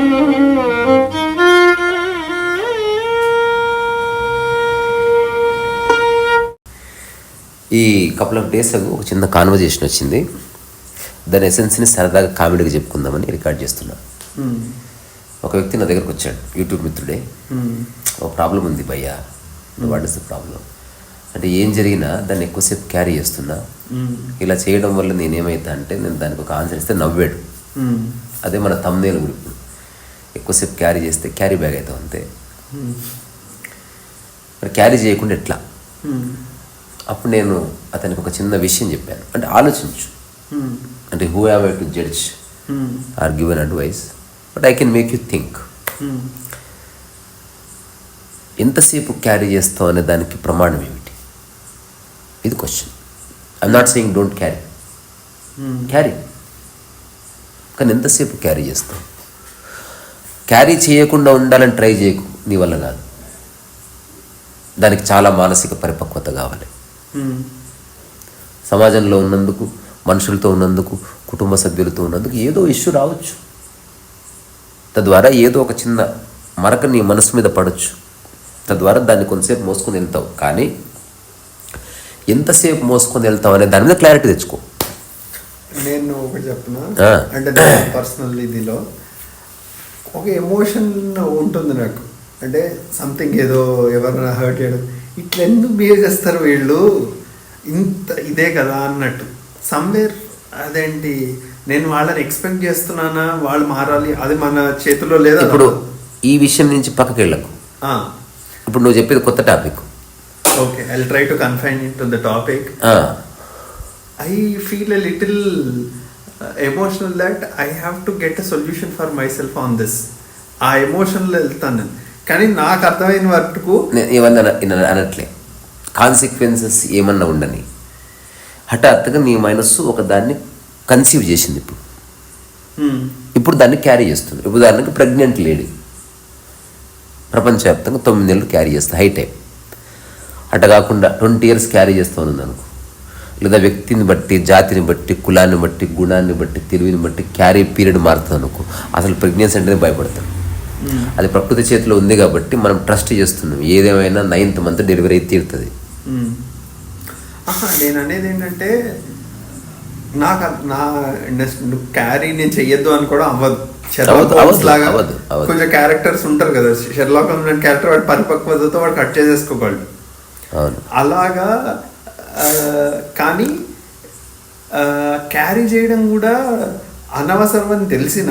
ఈ couple of days అగో ఒక చిన్న కాన్వర్జేషన్ వచ్చింది. దాని ఎసెన్స్ని సరదాగా కామెడీగా చెప్పుకుందామని రికార్డ్ చేస్తున్నా. ఒక వ్యక్తి నా దగ్గరకు వచ్చాడు, యూట్యూబ్ మిత్రుడే. ఒక ప్రాబ్లం ఉంది భయ్యా, వాట్ ఇస్ ద ప్రాబ్లం అంటే, ఏం జరిగినా దాన్ని ఎక్కువసేపు క్యారీ చేస్తున్నా. ఇలా చేయడం వల్ల నేనేమైతా అంటే, నేను దానికి ఒక ఆన్సర్ ఇస్తే నవ్వాడు. అదే మన తమ్నేల్ గ్రూప్, ఎక్కువసేపు క్యారీ చేస్తే క్యారీ బ్యాగ్ అవుతాం అంతే. మరి క్యారీ చేయకుండా ఎట్లా? అప్పుడు నేను అతనికి ఒక చిన్న విషయం చెప్పాను. అంటే ఆలోచించు, అంటే who have I to judge or give an advice, but I can make you think. ఎంతసేపు క్యారీ చేస్తావు అనే దానికి ప్రమాణం ఏమిటి? ఇది question. I'm not saying don't carry, carry, కానీ ఎంతసేపు క్యారీ చేస్తావు? క్యారీ చేయకుండా ఉండాలని ట్రై చేయకు, నీ వల్ల కాదు. దానికి చాలా మానసిక పరిపక్వత కావాలి. సమాజంలో ఉన్నందుకు, మనుషులతో ఉన్నందుకు, కుటుంబ సభ్యులతో ఉన్నందుకు ఏదో ఇష్యూ రావచ్చు. తద్వారా ఏదో ఒక చిన్న మరక నీ మనసు మీద పడవచ్చు. తద్వారా దాన్ని కొంతసేపు మోసుకొని వెళ్తావు. కానీ ఎంతసేపు మోసుకొని వెళ్తావు అనే దాని మీద క్లారిటీ తెచ్చుకో. నేను ఒకటి చెప్పనా, అంటే పర్సనల్ ఇదిలో ఒక ఎమోషన్ ఉంటుంది నాకు. అంటే సంథింగ్ ఏదో ఎవరైనా హర్ట్ చేయడం, ఇట్లా ఎందుకు బిహేవ్ చేస్తారు వీళ్ళు, ఇంత ఇదే కదా అన్నట్టు. సమ్వేర్ అదేంటి, నేను వాళ్ళని ఎక్స్పెక్ట్ చేస్తున్నానా, వాళ్ళు మారాలి, అది మన చేతిలో లేదా? ఇప్పుడు ఈ విషయం నుంచి పక్కకి వెళ్ళకు. ఇప్పుడు నువ్వు చెప్పేది కొత్త topic. Okay, I will try to confine it to the topic. I feel a little emotional that I have to get a solution for my self on this. ఆ ఎమోషన్లో వెళ్తాను నేను. కానీ నాకు అర్థమైన వరకు ఏమన్నా అనట్లే, కాన్సిక్వెన్సెస్ ఏమన్నా ఉండని, హఠాత్తుగా నీ మనస్సు ఒక దాన్ని కన్సీవ్ చేసింది. ఇప్పుడు దాన్ని క్యారీ చేస్తుంది. ఉదాహరణకి ప్రెగ్నెంట్ లేడీ ప్రపంచవ్యాప్తంగా 9 నెలలు క్యారీ చేస్తుంది, హై టైం. అట్ట కాకుండా 20 years క్యారీ చేస్తూ ఉంది అనుకో, లేదా వ్యక్తిని బట్టి, జాతిని బట్టి, కులాన్ని బట్టి, గుణాన్ని బట్టి, తెలివిని బట్టి క్యారీ పీరియడ్ మారుతుంది అనుకో, అసలు ప్రెగ్నెన్సీ అంటేనే భయపడతాడు. అది ప్రకృతి చేతిలో ఉంది కాబట్టి మనం ట్రస్ట్ చేస్తున్నాం. ఏదేమైనా 9th month డెలివరీ అయితే తీరుతుంది. నేను అనేది ఏంటంటే, నాకు నా క్యారీ నేను చెయ్యొద్దు అని కూడా అవ్వదు. లాగా కొంచెం క్యారెక్టర్స్ ఉంటారు కదా, షెర్లాక్ హోమ్స్ క్యారెక్టర్, వాడు పరిపక్వతతో వాడు కట్ చేసేసుకోగలడు అలాగా. కానీ క్యారీ చేయడం కూడా అనవసరం అని తెలిసిన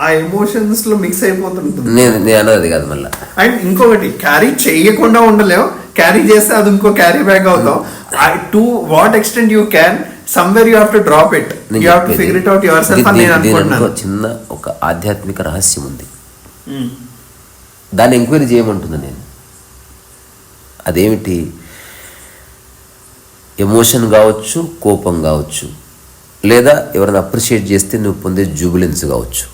ఆ ఎమోషన్స్ లో మిక్స్ అయిపోతుంటుంది. నేను అన్నది కాదు మళ్ళీ. అండ్ ఇంకొకటి, క్యారీ చేయకుండా ఉండలేవు, క్యారీ చేస్తే అది ఇంకో క్యారీ బ్యాక్ అవుతావు. To what extent you can, somewhere you have to drop it, you have to figure it out yourself అని నేను అనుకుంటున్నాను. చిన్న ఒక ఆధ్యాత్మిక రహస్యం ఉంది, దాన్ని ఎంక్వైరీ చేయమంటున్నా నేను. అదేమిటి? ఎమోషన్ కావచ్చు, కోపం కావచ్చు, లేదా ఎవరైనా అప్రిషియేట్ చేస్తే నువ్వు పొందే జూబిలెన్స్ కావచ్చు,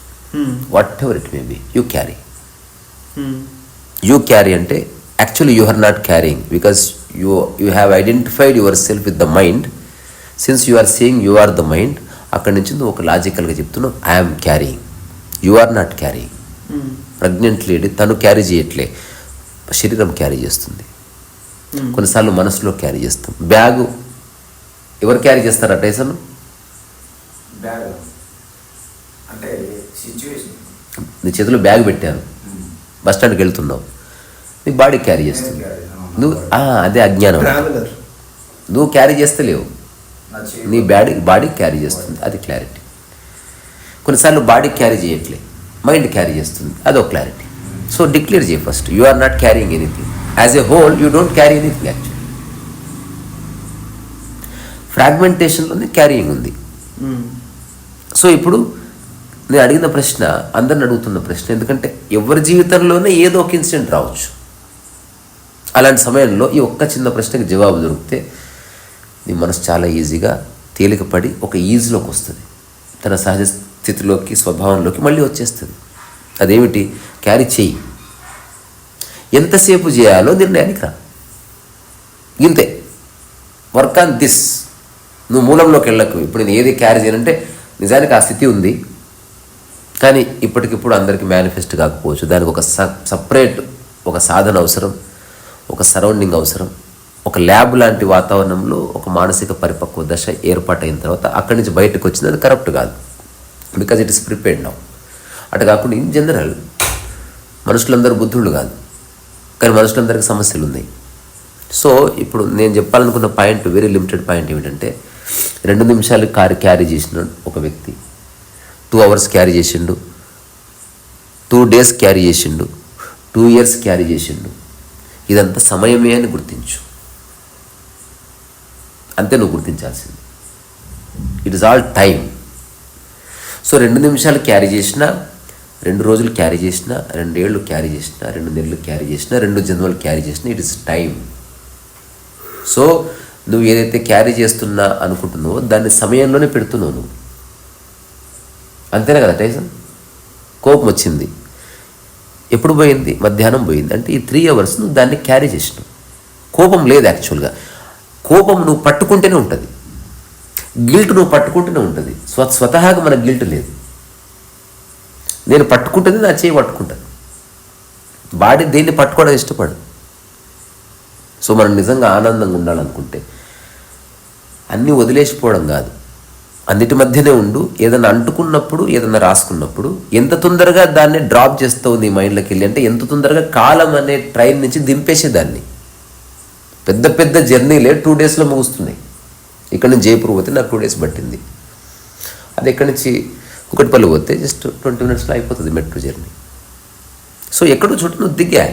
whatever it may be, you carry. You carry అంటే actually you are not carrying, because you have identified yourself with the mind. Since you are saying you are the mind, అక్కడి నుంచి నువ్వు ఒక లాజికల్గా చెప్తున్నావు I'm carrying, you are not carrying. Pregnant lady తను carry చేయట్లే, శరీరం carry చేస్తుంది. కొన్నిసార్లు మనసులో క్యారీ చేస్తాం. బ్యాగు ఎవరు క్యారీ చేస్తారా టైసన్? నీ చేతిలో బ్యాగ్ పెట్టాను, బస్ స్టాండ్కి వెళ్తున్నావు, నీ బాడీ క్యారీ చేస్తుంది. నువ్వు అదే అజ్ఞానం. నువ్వు క్యారీ చేస్తలేవు, నీ బాడీ క్యారీ చేస్తుంది, అది క్లారిటీ. కొన్నిసార్లు బాడీ క్యారీ చేయట్లే, మైండ్ క్యారీ చేస్తుంది, అదో క్లారిటీ. సో డిక్లేర్ చేయి first, you are not carrying anything. As a whole you don't carry anything. Actually ఫ్రాగ్మెంటేషన్లోనే క్యారీయింగ్ ఉంది. సో ఇప్పుడు నేను అడిగిన ప్రశ్న అందరిని అడుగుతున్న ప్రశ్న, ఎందుకంటే ఎవరి జీవితంలోనే ఏదో ఒక ఇన్సిడెంట్ రావచ్చు. అలాంటి సమయంలో ఈ ఒక్క చిన్న ప్రశ్నకి జవాబు దొరికితే నీ మనసు చాలా ఈజీగా తేలికపడి ఒక ఈజీలోకి వస్తుంది, తన సహజ స్థితిలోకి, స్వభావంలోకి మళ్ళీ వచ్చేస్తుంది. అదేమిటి? క్యారీ చేయి. ఎంతసేపు చేయాలో నిర్ణయానికి రా, ఇంతే. Work on this. నువ్వు మూలంలోకి వెళ్ళకు. ఇప్పుడు నేను ఏది క్యారీ చేయనంటే నిజానికి ఆ స్థితి ఉంది, కానీ ఇప్పటికిప్పుడు అందరికీ మేనిఫెస్ట్ కాకపోవచ్చు. దానికి ఒక సపరేట్ ఒక సాధన అవసరం, ఒక సరౌండింగ్ అవసరం, ఒక ల్యాబ్ లాంటి వాతావరణంలో ఒక మానసిక పరిపక్వ దశ ఏర్పాటైన తర్వాత అక్కడి నుంచి బయటకు వచ్చింది. అది కరప్ట్ కాదు, because it is prepared now. అటు కాకుండా ఇన్ జనరల్ మనుషులందరూ బుద్ధుళ్ళు కాదు, కానీ మనుషులందరికీ సమస్యలు ఉన్నాయి. సో ఇప్పుడు నేను చెప్పాలనుకున్న పాయింట్, వెరీ లిమిటెడ్ పాయింట్ ఏమిటంటే, 2 నిమిషాలు క్యారీ చేసిన ఒక వ్యక్తి 2 hours క్యారీ చేసిండు, 2 days క్యారీ చేసిండు, 2 years క్యారీ చేసిండు. ఇదంతా సమయమే అని గుర్తించు, అంతే నువ్వు గుర్తించాల్సింది. It is all time. So 2 నిమిషాలు క్యారీ చేసినా, 2 రోజులు క్యారీ చేసినా, 2 ఏళ్ళు క్యారీ చేసినా, 2 నెలలు క్యారీ చేసినా, 2 జన్మలు క్యారీ చేసినా, ఇట్ ఇస్ టైం. సో నువ్వు ఏదైతే క్యారీ చేస్తున్నా అనుకుంటున్నావో దాన్ని సమయంలోనే పెడుతున్నావు నువ్వు, అంతేనా కదా టైసన్? కోపం వచ్చింది, ఎప్పుడు పోయింది? మధ్యాహ్నం పోయింది. అంటే ఈ 3 hours నువ్వు దాన్ని క్యారీ చేసినావు. కోపం లేదు యాక్చువల్గా. కోపం నువ్వు పట్టుకుంటేనే ఉంటుంది, గిల్ట్ నువ్వు పట్టుకుంటూనే ఉంటుంది. స్వతహాగా మన గిల్ట్ లేదు. నేను పట్టుకుంటుంది, నా చేయి పట్టుకుంటుంది. బాడీ దేన్ని పట్టుకోవడం ఇష్టపడదు. సో మనం నిజంగా ఆనందంగా ఉండాలనుకుంటే అన్నీ వదిలేసిపోవడం కాదు, అన్నిటి మధ్యనే ఉండు. ఏదైనా అంటుకున్నప్పుడు, ఏదైనా రాసుకున్నప్పుడు ఎంత తొందరగా దాన్ని డ్రాప్ చేస్తావు నీ మైండ్లోకి వెళ్ళి అంటే, ఎంత తొందరగా కాలం అనే ట్రైన్ నుంచి దింపేసేదాన్ని. పెద్ద పెద్ద జర్నీలే 2 daysలో ముగుస్తున్నాయి. ఇక్కడ నుంచి జైపూర్ పోతే నాకు 2 days పట్టింది. అది ఎక్కడి నుంచి కుకట్పల్లి పోతే జస్ట్ 20 minutesలో అయిపోతుంది మెట్రో జర్నీ. సో ఎక్కడో చోట నువ్వు దిగా.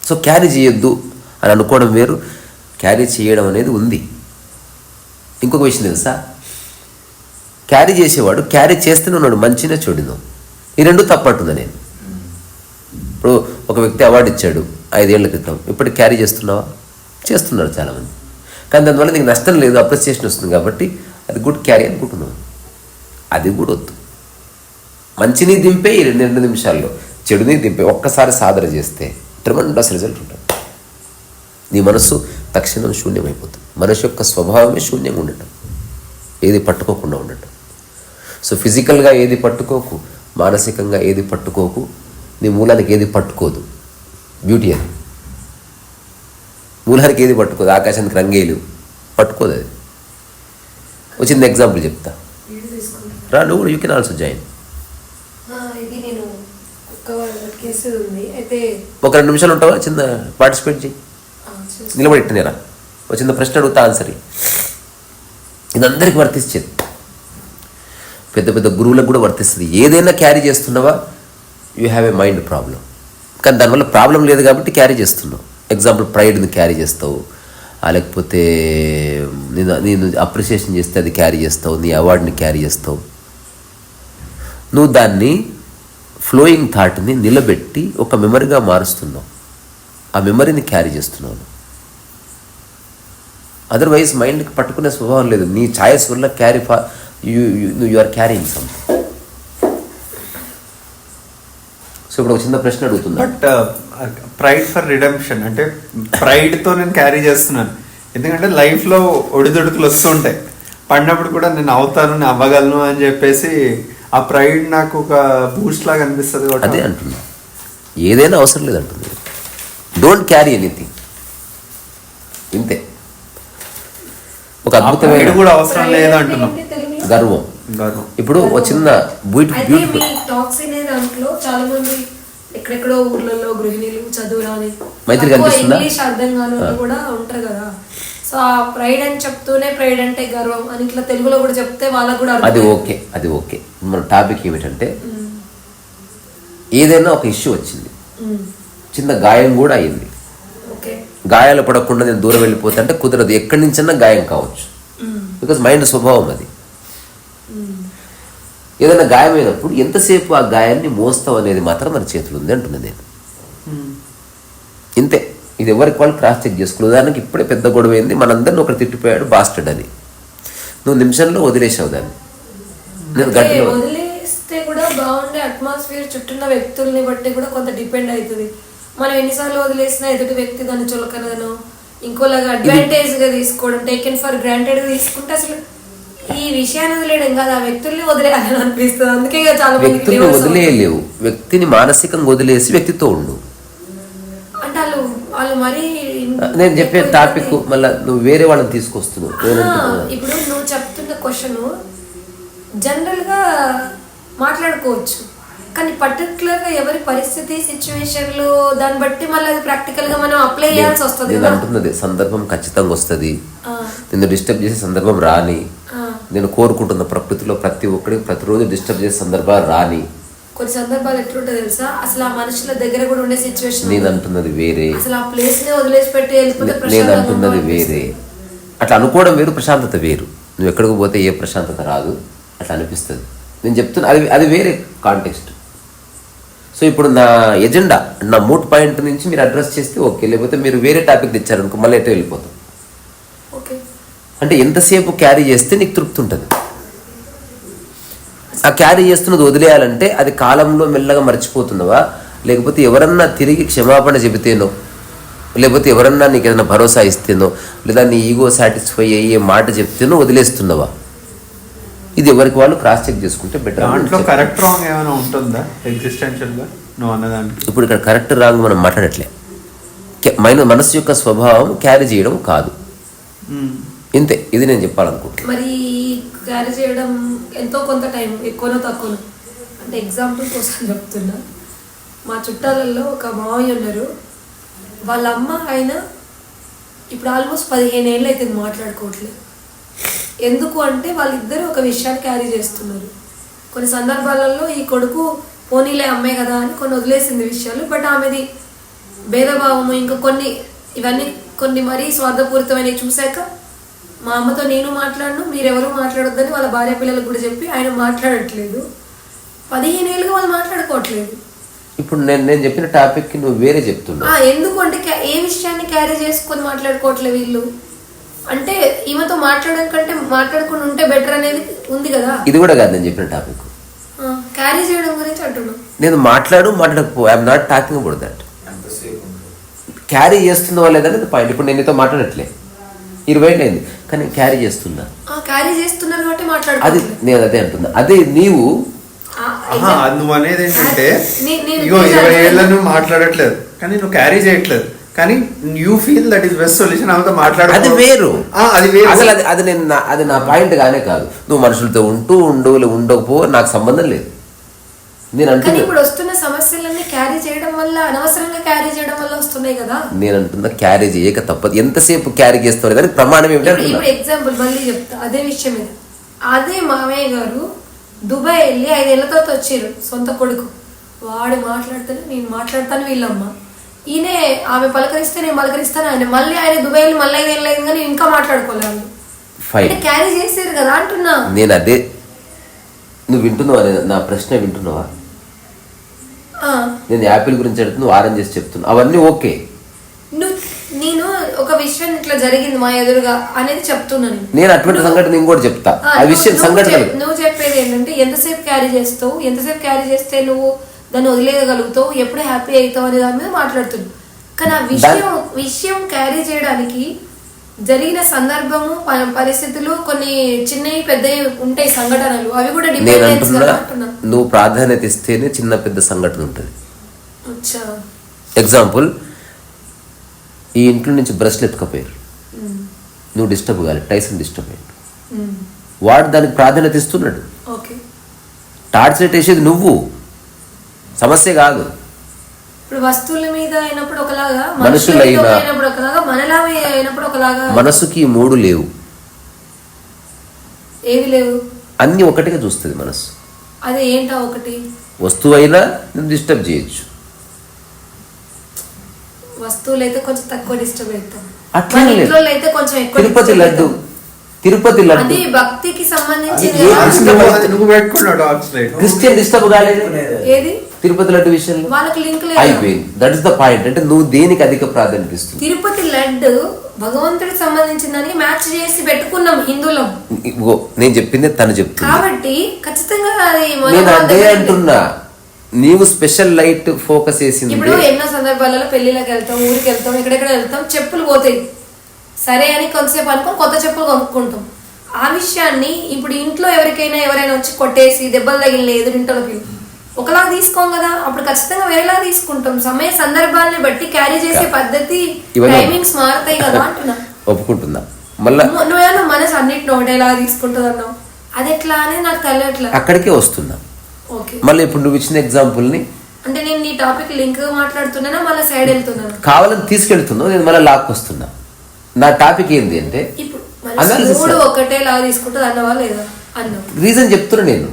సో క్యారీ చేయొద్దు అని అనుకోవడం వేరు, క్యారీ చేయడం అనేది ఉంది. ఇంకొక విషయం తెలుసా, క్యారీ చేసేవాడు క్యారీ చేస్తూనే ఉన్నాడు, మంచిగా చెడును. ఈ 2 తప్పట్టుంది. నేను ఇప్పుడు ఒక వ్యక్తి అవార్డు ఇచ్చాడు 5 ఏళ్ల క్రితం, ఇప్పటికి క్యారీ చేస్తున్నావా? చేస్తున్నారు చాలామంది. కానీ దానివల్ల నీకు నష్టం లేదు, అప్రిసియేషన్ వస్తుంది కాబట్టి అది గుడ్ క్యారీ అనుకుంటున్నావు. అది కూడా వద్దు. మంచిని దింపే ఈ 2 నిమిషాల్లో, చెడుని దింపే. ఒక్కసారి సాధన చేస్తే ట్రెమెండస్ రిజల్ట్ ఉంటుంది. నీ మనస్సు తక్షణం శూన్యమైపోతుంది. మనిషి యొక్క స్వభావమే శూన్యంగా ఉండటం, ఏది పట్టుకోకుండా ఉండటం. సో ఫిజికల్గా ఏది పట్టుకోకు, మానసికంగా ఏది పట్టుకోకు, నీ మూలానికి ఏది పట్టుకోదు. బ్యూటీ అది. మూలానికి ఏది పట్టుకోదు, ఆకాశానికి రంగేలు పట్టుకోదు. అది ఒక చిన్న ఎగ్జాంపుల్ చెప్తా రా, నువ్వు యూ కెన్ ఆల్సో జాయిన్. ఒక 2 నిమిషాలు ఉంటావా? చిన్న పార్టిసిపేట్ చేయి, నిలబడి నేరా ఒక చిన్న ప్రశ్న అడుగుతా, ఆన్సర్. ఇది అందరికీ వర్తించేది, పెద్ద పెద్ద గురువులకు కూడా వర్తిస్తుంది. ఏదైనా క్యారీ చేస్తున్నావా, you have a mind problem. కానీ దానివల్ల ప్రాబ్లం లేదు కాబట్టి క్యారీ చేస్తున్నావు. ఎగ్జాంపుల్ ప్రైడ్ని క్యారీ చేస్తావు, లేకపోతే నేను అప్రిసియేషన్ చేస్తే అది క్యారీ చేస్తావు, నీ అవార్డుని క్యారీ చేస్తావు. నువ్వు దాన్ని ఫ్లోయింగ్ థాట్ని నిలబెట్టి ఒక మెమరీగా మారుస్తున్నావు, ఆ మెమరీని క్యారీ చేస్తున్నావు. అదర్వైజ్ మైండ్కి పట్టుకునే స్వభావం లేదు. నీ ఛాయిస్ వల్ల you are carrying something. So ఇప్పుడు ఒక చిన్న ప్రశ్న అడుగుతున్నా. బట్ ప్రైడ్ ఫర్ రిడెంప్షన్ అంటే ప్రైడ్తో నేను క్యారీ చేస్తున్నాను. ఎందుకంటే లైఫ్లో ఒడిదుడుకులు వస్తుంటాయి, పడినప్పుడు కూడా నేను అవుతాను, నేను అవ్వగలను అని చెప్పేసి ఆ ప్రైడ్ నాకు ఒక బూస్ట్ లాగా అనిపిస్తుంది. అదే అంటున్నా, ఏదైనా అవసరం లేదంటుంది. డోంట్ క్యారీ ఎనీథింగ్, ఇంతే. ఒక అద్భుతమైన కూడా అవసరం లేదు అంటున్నాం. గర్వం. ఇప్పుడు ఒక చిన్న బ్యూటిఫుల్ టాక్స్ అనే దాంట్లో చాలా మంది ఎక్కడెక్కడో ఊర్లలో గృహిణీలు చదువురాని మైత్రి కనిపిస్తుందా, ఇంగ్లీష్ అర్థం కాని కూడా ఉంటారు కదా. సో ఆ ప్రైడ్ అని చెప్తూనే ప్రైడ్ అంటే గర్వం అని ఇట్లా తెలుగులో కూడా చెప్తే వాళ్ళకు కూడా అది ఓకే, అది ఓకే. మన టాపిక్ ఏమిటంటే, ఏదైనా ఒక ఇష్యూ వచ్చింది, చిన్న గాయం కూడా అయింది. గాయాలు పడకుండా నేను దూరం వెళ్ళిపోతా అంటే కుదరదు. ఎక్కడి నుంచన్నా గాయం కావచ్చు, బికాజ్ మైండ్ స్వభావం అది. ఏదైనా గాయం అయినప్పుడు ఎంతసేపు ఆ గాయాన్ని మోస్తావు అనేది మాత్రం మన చేతులు ఉంది అంటున్నాను నేను. ఇంతే. ఇది ఎవరికి వాళ్ళు క్రాస్ చెక్ చేసుకోవాలి. ఉదాహరణకి ఇప్పుడే పెద్ద గొడవ అయింది, మనందరిని ఒకటి తిట్టిపోయాడు బాస్టర్డ్ అని, నువ్వు నిమిషంలో వదిలేసావు దాన్ని. నేను గంటలో వదిలేస్తే కూడా బాగుండే అట్మాస్ఫియర్ చుట్టూన్న వ్యక్తుల్ని బట్టి కూడా కొంత డిపెండ్ అవుతుంది. మనం ఎన్నిసార్లు వదిలేసినా ఎదుటి వ్యక్తి దాన్ని చులకనను ఇంకోలాగా అడ్వాంటేజ్ గా తీసుకోవడం, టేకెన్ ఫర్ గ్రాంటెడ్ గా తీసుకుంటే అసలు ఈ విషయాన్ని వదిలేయడం కాదు, ఆ వ్యక్తుల్ని వదిలేయాలని అనిపిస్తుంది. అందుకే ఇక చాలా మందికి వ్యక్తుల్ని divorce వదిలేయలేవు, వ్యక్తిని మానసికంగా వదిలేసి వ్యక్తితో ఉండు. అంటే వాళ్ళు మరీ నేను చెప్పే టాపిక్ మళ్ళీ నువ్వు వేరే వాళ్ళని తీసుకొస్తున్నావు. ఇప్పుడు నువ్వు చెప్తున్న క్వశ్చన్ జనరల్ గా మాట్లాడుకోవచ్చు, కానీ పర్టికులర్ గా ఎవరి పరిస్థితి సిచ్యువేషన్లు దాన్ని బట్టి మళ్ళీ అది ప్రాక్టికల్ గా మనం అప్లై చేయాల్సి వస్తుంది. నేను అంటున్నది సందర్భం ఖచ్చితంగా వస్తుంది, నిన్ను డిస్టర్బ్ చేసే సందర్భం రాని, నేను కోరుకుంటున్న ప్రకృతిలో ప్రతి ఒక్కరికి ప్రతిరోజు డిస్టర్బ్ చేసే సందర్భాలు రాని. కొన్ని సందర్భాలు ఎట్లుంటో తెలుసా, అసలు ఆ మనుషుల దగ్గర కూడా ఉండే సిచ్యువేషన్. నేను అంటున్నది వేరే, అసలు ఆ ప్లేస్ నే వదిలేసి పెట్టి వెళ్ళిపోతే నేను అంటున్నది వేరే. అట్లా అనుకోవడం వేరు, ప్రశాంతత వేరు. నువ్వు ఎక్కడికి పోతే ఏ ప్రశాంతత రాదు, అట్లా అనిపిస్తుంది. నేను చెప్తున్నా అది వేరే కాంటెక్స్ట్. సో ఇప్పుడు నా ఎజెండా, నా మూడ్ పాయింట్ నుంచి మీరు అడ్రస్ చేస్తే ఓకే, లేకపోతే మీరు వేరే టాపిక్ తెచ్చారనుకో మళ్ళీ ఎటో వెళ్ళిపోతాం. అంటే ఎంతసేపు క్యారీ చేస్తే నీకు తృప్తి ఉంటుంది. ఆ క్యారీ చేస్తున్నది వదిలేయాలంటే అది కాలంలో మెల్లగా మర్చిపోతున్నావా, లేకపోతే ఎవరన్నా తిరిగి క్షమాపణ చెబితేనో, లేకపోతే ఎవరన్నా నీకు ఏదైనా భరోసా ఇస్తేనో, లేదా నీ ఈగో సాటిస్ఫై అయ్యే మాట చెప్తేనో వదిలేస్తున్నావా? ఇది ఎవరికి వాళ్ళు క్రాస్ చెక్ చేసుకుంటే బెటర్. దాంట్లో కరెక్ట్ రాంగ్ ఏమైనా ఉంటుందా ఎగ్జిస్టెన్షియల్ గా నువ్వు అన్నదానికి? ఇప్పుడు ఇక్కడ కరెక్ట్ రాంగ్ మనం మాట్లాడట్లే. మనసు యొక్క స్వభావం క్యారీ చేయడం కాదు, ఇంతే. ఇది నేను చెప్పాలనుకుంటున్నాను. మరి క్యారీ చేయడం ఎంతో కొంత టైం, ఎక్కువనో తక్కువనో. అంటే ఎగ్జాంపుల్ కోసం చెప్తున్నా, మా చుట్టాలలో ఒక మావయ్య ఉన్నారు, వాళ్ళ అమ్మ ఆయన ఇప్పుడు ఆల్మోస్ట్ 15 ఏళ్ళు అయితే మాట్లాడుకోవట్లేదు. ఎందుకు అంటే వాళ్ళిద్దరూ ఒక విషయాన్ని క్యారీ చేస్తున్నారు. కొన్ని సందర్భాలలో ఈ కొడుకు పోనీలే అమ్మే కదా అని కొన్ని వదిలేసింది విషయాలు, బట్ ఆమెది భేదభావము ఇంకా కొన్ని ఇవన్నీ కొన్ని మరీ స్వార్థపూరితమైనవి చూశాక మా అమ్మతో నేను మాట్లాడను, మీరెవరూ మాట్లాడొద్దని వాళ్ళ భార్య పిల్లలకు కూడా చెప్పి ఆయన మాట్లాడట్లేదు. 15 ఏళ్ళుగా వాళ్ళు మాట్లాడుకోవట్లేదు. ఇప్పుడు నేను చెప్పిన టాపిక్ నువ్వు వేరే చెప్తున్నా. ఎందుకు అంటే ఏ విషయాన్ని క్యారీ చేసుకొని మాట్లాడుకోవట్లేదు వీళ్ళు? అంటే ఈమెతో మాట్లాడడం కంటే మాట్లాడుకుని ఉంటే బెటర్ అనేది ఉంది కదా. ఇది కూడా కాదు నేను చెప్పిన టాపిక్. క్యారీ చేయడం గురించి అంటున్నాను. నేను మాట్లాడకపో I'm not talking about that. Carry చేస్తుందా లేదనేది పాయింట్. ఇప్పుడు నేను నీతో మాట్లాడట్లే, 20 ఏళ్ళు అయింది, కానీ క్యారీ చేస్తుందా? క్యారీ చేస్తున్నారు కాబట్టి అది మాట్లాడుకోవాలి. నేను అదే అంటున్నా. అదే నీవు నువ్వు అనేది ఏంటంటే ఇగో 20 ఏళ్ళను మాట్లాడట్లేదు కానీ నువ్వు క్యారీ చేయట్లేదు, కానీ you feel that is best solution. ఆమెతో మాట్లాడు, అది వేరు. అది వేరు. అసలు అది నా పాయింట్ గానే కాదు. నువ్వు మనుషులతో ఉండకపో నాకు సంబంధం లేదు. నేను అంటున్నా ఇప్పుడు వస్తున్న సమస్యలన్నీ క్యారీ చేయడం వల్ల, అనవసరంగా క్యారీ చేయడం వల్ల వస్తున్నాయి కదా. నేను అంటున్నా క్యారీ చేయక తప్పదు. ఎంతసేపు క్యారీ చేస్తావు దానికి ప్రమాణం ఏమిటి? ఇప్పుడు ఎగ్జాంపుల్ మళ్ళీ చెప్తా అదే విషయం మీద. అదే మామయ్య గారు దుబాయ్ వెళ్ళి 5 ఏళ్ల తర్వాత వచ్చారు, సొంత కొడుకు. వాడు మాట్లాడితేనే నేను మాట్లాడతాను, వీళ్ళమ్మ ఈయనే ఆమె పలకరిస్తే నేను పలకరిస్తాను, ఆయన దుబాయ్ వెళ్ళి మళ్ళీ 5 ఏళ్ళు అయింది కానీ ఇంకా మాట్లాడుకోలేదు. క్యారీ చేసారు కదా అంటున్నా నేను. అదే నువ్వు వింటున్నావా? నా ప్రశ్న వింటున్నావా? నేను యాపిల్ గురించి అడుగుతున్నా, నువ్వు ఆరెంజ్ చేసి చెప్తున్నా, అవన్నీ ఓకే. నేను ఒక విషయం ఇట్లా జరిగింది మా ఎదురుగా అనేది చెప్తున్నాను. నేను అటువంటి సంఘటన ఇంకోటి చెప్తా. ఆ విషయం సంఘటన నువ్వు చెప్పేది ఏంటంటే ఎంతసేపు క్యారీ చేస్తావు, ఎంతసేపు క్యారీ చేస్తే నువ్వు దాన్ని వదిలేయగలుగుతావు, ఎప్పుడు హ్యాపీ అవుతావు అనే దాని మీద మాట్లాడుతున్నావు. కానీ ఆ విషయం క్యారీ చేయడానికి జరిగిన సందర్భము, పరిస్థితులు, కొన్ని చిన్నవి పెద్దవి ఉంటాయి సంఘటనలు, అవి కూడా డిపెండెన్స్. నువ్వు ప్రాధాన్యత ఇస్తేనే చిన్న పెద్ద సంఘటన ఉంటుంది. ఎగ్జాంపుల్, ఈ ఇంట్లో నుంచి బ్రష్లు ఎత్తుకపోయారు, నువ్వు డిస్టర్బ్ కాలేదు, టైసన్ డిస్టర్బ్ అయ్యాడు, వాడు దానికి ప్రాధాన్యత ఇస్తున్నాడు. టార్చర్ వేసేది నువ్వు, సమస్య కాదు. ఇప్పుడు వస్తువుల మీద అయినప్పుడు ఒకలాగా, మనుషులైనా ఒకలాగా, మనలా అయినప్పుడు ఒకలాగా. మనసుకి 3 లేవు. ఏవి లేవు? అన్ని ఒకటిగా చూస్తుంది మనసు. అదే ఏంటా ఒకటి? వస్తువు అయినా నువ్వు డిస్టర్బ్ చేయొచ్చు. వస్తువులు అయితే కొంచెం తక్కువ డిస్టర్బ్ అవుతాం, అయితే కొంచెం ఎక్కువ. తిరుపతి లడ్డు అది భక్తికి సంబంధించింది. క్రిస్టియన్ డిస్టర్బ్ కాలేదు ఏది? తిరుపతి లడ్డు విషయంలో వాళ్ళకి లింక్ అయిపోయింది. That is the point. అంటే నువ్వు దేనికి అధిక ప్రాధాన్యత ఇస్తుంది? తిరుపతి లడ్డు భగవంతుడికి సంబంధించిందని మ్యాచ్ చేసి పెట్టుకున్నాం హిందువులం. నేను చెప్పింది తను చెప్తుంది కాబట్టి ఖచ్చితంగా అది నేను అదే అంటున్నా. నీవు స్పెషల్ లైట్ ఫోకస్ చేసింది. ఇప్పుడు ఎన్నో సందర్భాలలో పెళ్లిళ్ళకి వెళ్తాం, ఊరికి వెళ్తాం, ఎక్కడెక్కడ వెళ్తాం, చెప్పులు పోతాయి. సరే అని కొంతసేపు అనుకో కొత్త చెప్పులు కొనుక్కుంటాం. ఆ విషయాన్ని ఇప్పుడు ఇంట్లో ఎవరైనా వచ్చి కొట్టేసి దెబ్బలు తగిలిన ఎదురింటోళ్ళకి ఒకలా తీసుకోం కదా, అప్పుడు ఖచ్చితంగా వేరేలా తీసుకుంటాం. సమయ సందర్భాన్ని బట్టి క్యారీ చేసే పద్ధతి టైమింగ్స్ మారుతాయి కదా అంటున్నా. ఒప్పుకుంటున్నా. మళ్ళీ నువ్వేమో మనసు అన్నిటిని ఒకటేలా తీసుకుంటుంది అన్నావు, అది ఎట్లా అనేది నాకు తెలియట్లా. అక్కడికే వస్తున్నా. ఓకే, మళ్ళీ ఇప్పుడు నువ్వు ఇచ్చిన ఎగ్జాంపుల్ని అంటే నేను నీ టాపిక్ లింక్ మాట్లాడుతున్నానా మళ్ళీ సైడ్ వెళ్తున్నాను? కావాలని తీసుకెళ్తున్నావు, నేను మళ్ళీ లాక్కొస్తున్నా. నా టాపిక్ ఏంటి అంటే ఇప్పుడు మూడు ఒకటేలా తీసుకుంటుంది అన్నవా లేదా అన్నావు. రీజన్ చెప్తున్నా. నేను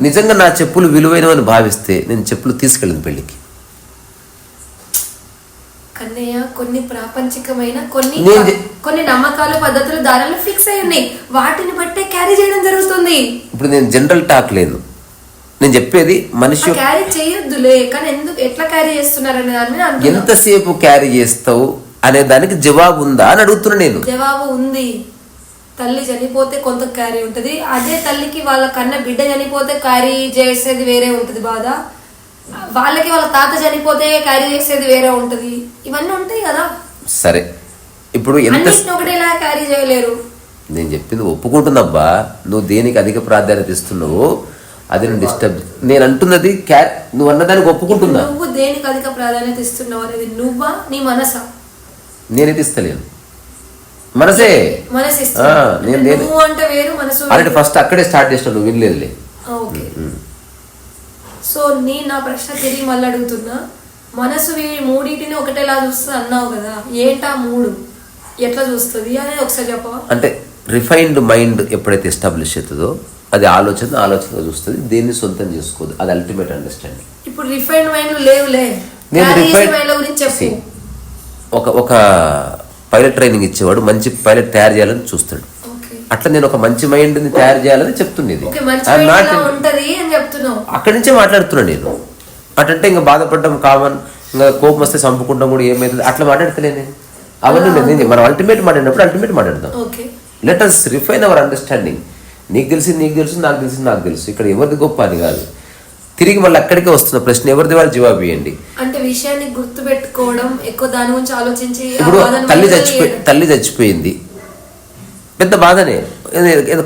నిజంగా నా చెప్పులు విలువైనవని భావిస్తే నేను చెప్పులు తీసుకెళ్ళింది పెళ్లికి. కన్నయ్య, కొన్ని ప్రాపంచికమైన కొన్ని నమ్మకాలు పద్ధతులు దారాలు ఫిక్స్ అయి ఉన్నాయి, వాటిని బట్టే క్యారీ చేయడం జరుగుతుంది. ఇప్పుడు నేను జనరల్ టాక్ లేదు, నేను చెప్పేది మనిషి క్యారీ చేయొద్దులే, కానీ ఎందుకు ఎట్లా క్యారీ చేస్తున్నారనే దాని మీద ఎంతసేపు క్యారీ చేస్తావు అనే దానికి జవాబు ఉందా అని అడుగుతున్నా నేను. జవాబు ఉంది. తల్లి చనిపోతే కొంత క్యారీ ఉంటది, అదే తల్లికి వాళ్ళ కన్న బిడ్డ చనిపోతే క్యారీ చేసేది వేరే ఉంటది బాధ, వాళ్ళకి వాళ్ళ తాత చనిపోతే క్యారీ చేసేది వేరే ఉంటది, ఇవన్నీ ఉంటాయి కదా. సరే, ఇప్పుడు ఒకటేలా క్యారీ చేయలేరు. నేను చెప్పింది ఒప్పుకుంటున్నబ్బా, నువ్వు దేనికి అధిక ప్రాధాన్యత ఇస్తున్నావు అది నేను డిస్టర్బ్. నేను అంటున్నది నువ్వు అన్నదానికి ఒప్పుకుంటున్నా. నువ్వు దేనికి అధిక ప్రాధాన్యత ఇస్తున్నావు అనేది నువ్వా నీ మనసా? నేనైతే ఇస్తలేను, మనసే. అంటే ఫస్ట్ అక్కడే స్టార్ట్ చేసిన, నువ్వు వినలేదులే. ఓకే, సో నా ప్రశ్న తిరిగి మళ్ళీ అడుగుతున్నా. మనసు మూడింటిని ఒకటేలా చూస్తుంది అన్నావు కదా, ఏంటా మూడు ఎట్లా చూస్తుంది అనేది ఒకసారి చెప్పవా? అంటే రిఫైన్డ్ మైండ్ ఎప్పుడైతే ఎస్టాబ్లిష్ అవుతుందో అది ఆలోచనగా చూస్తుంది, దేన్ని సొంతం చేసుకోదు. అది అల్టిమేట్ అండర్స్టాండింగ్. ఇప్పుడు రిఫైన్డ్ మైండ్ లేవులే, ఒక పైలట్ ట్రైనింగ్ ఇచ్చేవాడు మంచి పైలట్ తయారు చేయాలని చూస్తాడు. అట్లా నేను ఒక మంచి మైండ్ ని తయారు చేయాలని చెప్తుండేది. అక్కడి నుంచే మాట్లాడుతున్నా నేను. అటంటే ఇంకా బాధపడడం కామన్, ఇంకా కోపం వస్తే చంపుకుంటాం కూడా ఏమైతుంది, అట్లా మాట్లాడతలే నేను. అవన్నీ నేను మనం అల్టిమేట్ మాట్లాడినప్పుడు అల్టిమేట్ మాట్లాడదాం. Let us refine our understanding. నీకు తెలిసింది నీకు తెలుసు, నాకు తెలిసింది నాకు తెలుసు. ఇక్కడ ఎవరిది గొప్ప అని కాదు. తిరిగి మళ్ళీ అక్కడికే వస్తున్న ప్రశ్న, ఎవరిది వాళ్ళు జవాబు ఇవ్వండి. అంటే విషయాన్ని గుర్తు పెట్టుకోవడం, ఎక్కువ దాని గురించి ఆలోచించి. ఇప్పుడు తల్లి చచ్చిపోయింది, పెద్ద బాధనే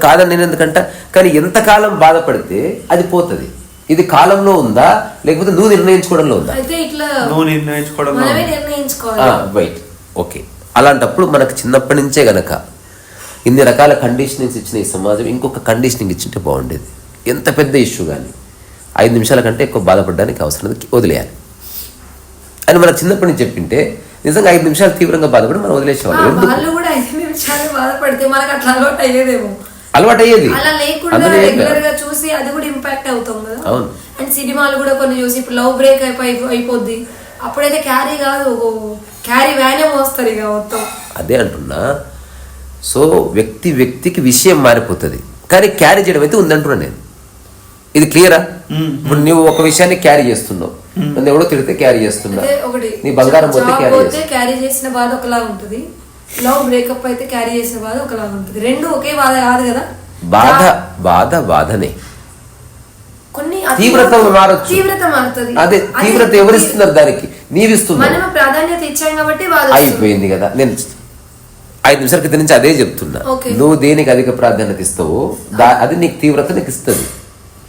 కాదని నేను ఎందుకంట. కానీ ఎంతకాలం బాధపడితే అది పోతుంది. ఇది కాలంలో ఉందా లేకపోతే నువ్వు నిర్ణయించుకోవడంలో ఉందా? Right, okay. అలాంటప్పుడు మనకు చిన్నప్పటి నుంచే గనక ఇన్ని రకాల కండిషనింగ్స్ ఇచ్చిన ఈ సమాజం ఇంకొక కండిషనింగ్ ఇచ్చింటే బాగుండేది. ఎంత పెద్ద ఇష్యూ కానీ 5 నిమిషాల కంటే ఎక్కువ బాధపడడానికి అవసరం వదిలేయాలి అని మనకు చిన్నప్పటి నుంచి చెప్పింటే నిజంగా 5 నిమిషాలు తీవ్రంగా బాధపడి మనం వదిలేసేవాళ్ళు. అలవాటు అయ్యేది. అవును. అండ్ సినిమాలు కూడా కొన్ని చూసి ఇప్పుడు లవ్ బ్రేక్ అయిపోద్ది, అప్పుడైతే క్యారీ కాదు, క్యారీ వ్యానే మోస్తారు ఇక మొత్తం. అదే అంటున్నా. సో వ్యక్తికి విషయం మారిపోతుంది, కానీ క్యారీ చేయడం అయితే ఉందంటున్నా నేను. ఇది క్లియరా? ఇప్పుడు నువ్వు ఒక విషయాన్ని క్యారీ చేస్తున్నావు, నన్ను ఎవడో తిడితే క్యారీ చేస్తున్నా, నీ బంగారం పోతే క్యారీ చేసిన బాధ ఒకలా ఉంటుంది, లవ్ బ్రేకప్ అయితే క్యారీ చేసిన బాధ ఒకలా ఉంటుంది. రెండు ఒకే బాధ కాదు కదా. బాధనే కొన్ని తీవ్రత మారుతుంది. అదే తీవ్రత ఎవరిస్తున్నారు? దానికి నీవిస్తున్నా. ప్రాధాన్యత ఇచ్చాం కాబట్టి అయిపోయింది కదా. నేను 5 నిమిషాల క్రితం నుంచి అదే చెప్తున్నా. నువ్వు దేనికి అధిక ప్రాధాన్యత ఇస్తావు అది నీకు తీవ్రత నీకు ఇస్తుంది.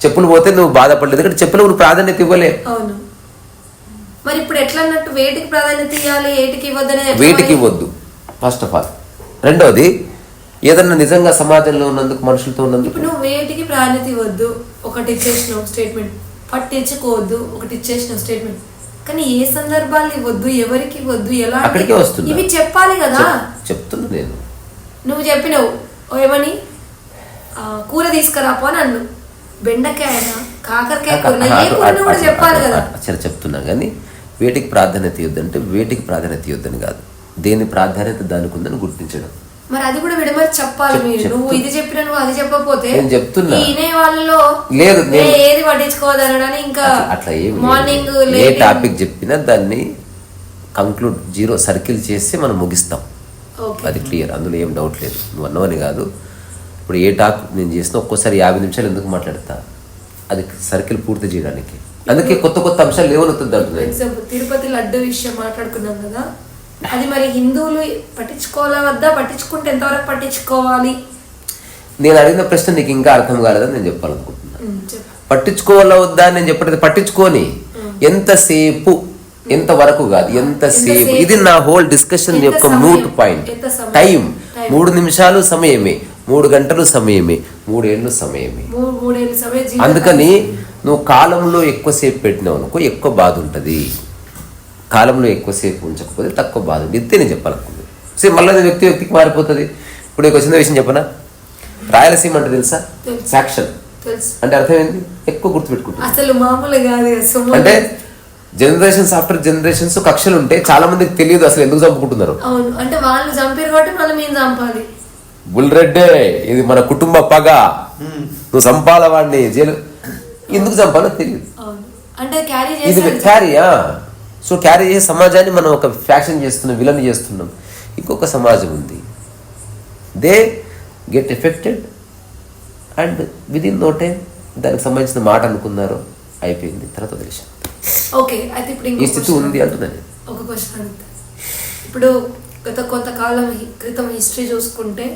చెప్పులు పోతే నువ్వు బాధపడలేదు కానీ చెప్పులు నువ్వు ప్రాధాన్యత ఇవ్వలే. అవును, మరి ఇప్పుడు ఎట్లా అన్నట్టు వేటికి ప్రాధాన్యత ఇవ్వాలి, ఏటికి ఇవ్వద్దు? వేటికి ఇవ్వద్దు ఫస్ట్ ఆఫ్ ఆల్. రెండవది, ఏదన్నా నిజంగా సమాజంలో ఉన్నందుకు, మనుషులతో ఉన్నందుకు నువ్వు వేటికి ప్రాధాన్యత ఇవ్వద్దు. ఒకటి ఇచ్చేసిన స్టేట్మెంట్, పట్టించుకోవద్దు ఒకటి ఇచ్చేసిన స్టేట్మెంట్, కానీ ఏ సందర్భాలు ఇవ్వద్దు, ఎవరికి ఇవ్వద్దు, ఎలా అక్కడికే వస్తుంది. ఇవి చెప్పాలి కదా. చెప్తున్నా నేను. నువ్వు చెప్పినావు ఏమని, కూర తీసుకురాపో అని అన్ను, బెండకాయ కాకరకాయ కూడా చెప్పాలి కదా. సరే చెప్తున్నా, కానీ వేటికి ప్రాధాన్యత ఇవ్వద్దంటే వేటికి ప్రాధాన్యత ఇవ్వద్దని కాదు, దేని ప్రాధాన్యత దానికి ఉందని గుర్తించడం. మరి అది కూడా విడమరి చెప్పాలి. నువ్వు ఇది చెప్పినా నువ్వు అది చెప్పకపోతే నేను చెప్తున్నా వాళ్ళలో లేదు ఏది పట్టించుకోవద్దని. ఇంకా అట్లా మార్నింగ్ ఏ టాపిక్ చెప్పినా దాన్ని కంక్లూడ్ 0 సర్కిల్ చేసి మనం ముగిస్తాం. అది క్లియర్, అందులో ఏం డౌట్ లేదు. నువ్వు అన్నవని కాదు. ఇప్పుడు ఏ టాక్ నేను చేసినా ఒక్కోసారి 50 నిమిషాలు ఎందుకు మాట్లాడతా, అది సర్కిల్ పూర్తి చేయడానికి. అందుకే కొత్త అంశాలు లేవనవుతుంది అంటున్నాయి. ఎగ్జాంపుల్ తిరుపతి లడ్డు విషయం మాట్లాడుకున్నాం కదా, అది మరి హిందువులు పట్టించుకోవాలా వద్దా, పట్టించుకుంటే ఎంతవరకు పట్టించుకోవాలి, నేను అడిగిన ప్రశ్న నీకు ఇంకా అర్థం కాలేదని నేను చెప్పాలనుకుంటున్నాను. చెప్పు. పట్టించుకోవాలా వద్దా అని నేను చెప్పలేదు. పట్టించుకొని ఎంతసేపు, ఎంతవరకు కాదు, ఎంతసేపు. ఇది నా హోల్ డిస్కషన్ యొక్క మూట్ పాయింట్. టైం 3 నిమిషాలు సమయమే, 3 గంటలు సమయమే, 3 ఏళ్ళు సమయమే. అందుకని నువ్వు కాలంలో ఎక్కువసేపు పెట్టినావు అనుకో ఎక్కువ బాధ ఉంటుంది, కాలంలో ఎక్కువసేపు ఉంచకపోతే తక్కువ బాధ ఉంటుంది. ఇంతే నేను చెప్పాలనుకుంది. సే మళ్ళీ వ్యక్తికి మారిపోతుంది. ఇప్పుడు ఒక చిన్న విషయం చెప్పనా, రాయలసీమ అంటే తెలుసా? ఫ్యాక్షన్ అంటే అర్థమైంది, ఎక్కువ గుర్తుపెట్టుకుంటుంది. అసలు మామూలు కాదు. అంటే జనరేషన్స్ ఆఫ్టర్ జనరేషన్స్ కక్షలు ఉంటే చాలా మందికి తెలియదు అసలు ఎందుకు చంపుకుంటున్నారు. అవును, అంటే వాళ్ళు చంపారు కాబట్టి మళ్ళీ మేము చంపాలి. బుల్రెడ్డే ఇది మన కుటుంబ పగ, నువ్వు చంపాల వాడిని, జైలు ఎందుకు చంపాలో తెలియదు. అంటే ఇది క్యారీయా. సో క్యారీ చేసే సమాజాన్ని మనం ఒక ఫ్యాక్షన్ చేస్తున్నాం, విలన్ చేస్తున్నాం. ఇంకొక సమాజం ఉంది, they get affected and within no time దానికి సంబంధించిన మాట అనుకున్నారు, అయిపోయింది, తర్వాత వదిలేశాను. ఓకే, అయితే ఇప్పుడు ఈ స్థితి ఉంది అంటున్నాను. ఒక క్వశ్చన్ అడుగుతా. ఇప్పుడు కొంతకాలం క్రితం హిస్టరీ చూసుకుంటే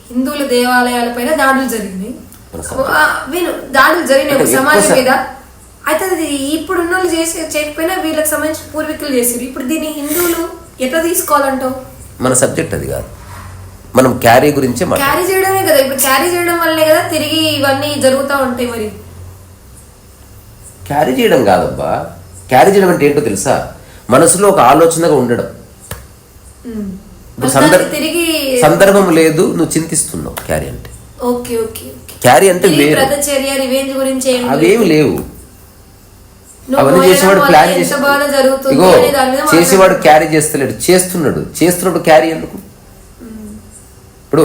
హిందువుల దేవాలయాలపైన దాడులు జరిగినాయి. దాడులు జరిగినాయి సమాజం మీద. అయితే అది ఇప్పుడున్న వాళ్ళు చేయకపోయినా వీళ్ళకి సంబంధించిన పూర్వీకులు చేసారు. ఇప్పుడు దీన్ని హిందువులు ఎట్లా తీసుకోవాలంటావు? మన సబ్జెక్ట్ అది కాదు, మనం క్యారీ గురించే క్యారీ చేయడమే కదా. ఇప్పుడు క్యారీ చేయడం వల్లే కదా తిరిగి ఇవన్నీ జరుగుతూ ఉంటాయి. మరి క్యారీ చేయడం కాదబ్బా, క్యారీ చేయడం అంటే ఏంటో తెలుసా? మనసులో ఒక ఆలోచనగా ఉండడం. తిరిగి సందర్భం లేదు, నువ్వు చింతిస్తున్నావు. క్యారీ అంటే ఓకే ఓకే క్యారీ అంటే అవేమి లేవు. అవన్నీ చేసేవాడు ప్లాన్ చేసి, ఇగో చేసేవాడు క్యారీ చేస్తలేడు, చేస్తున్నప్పుడు క్యారీ ఎందుకు? ఇప్పుడు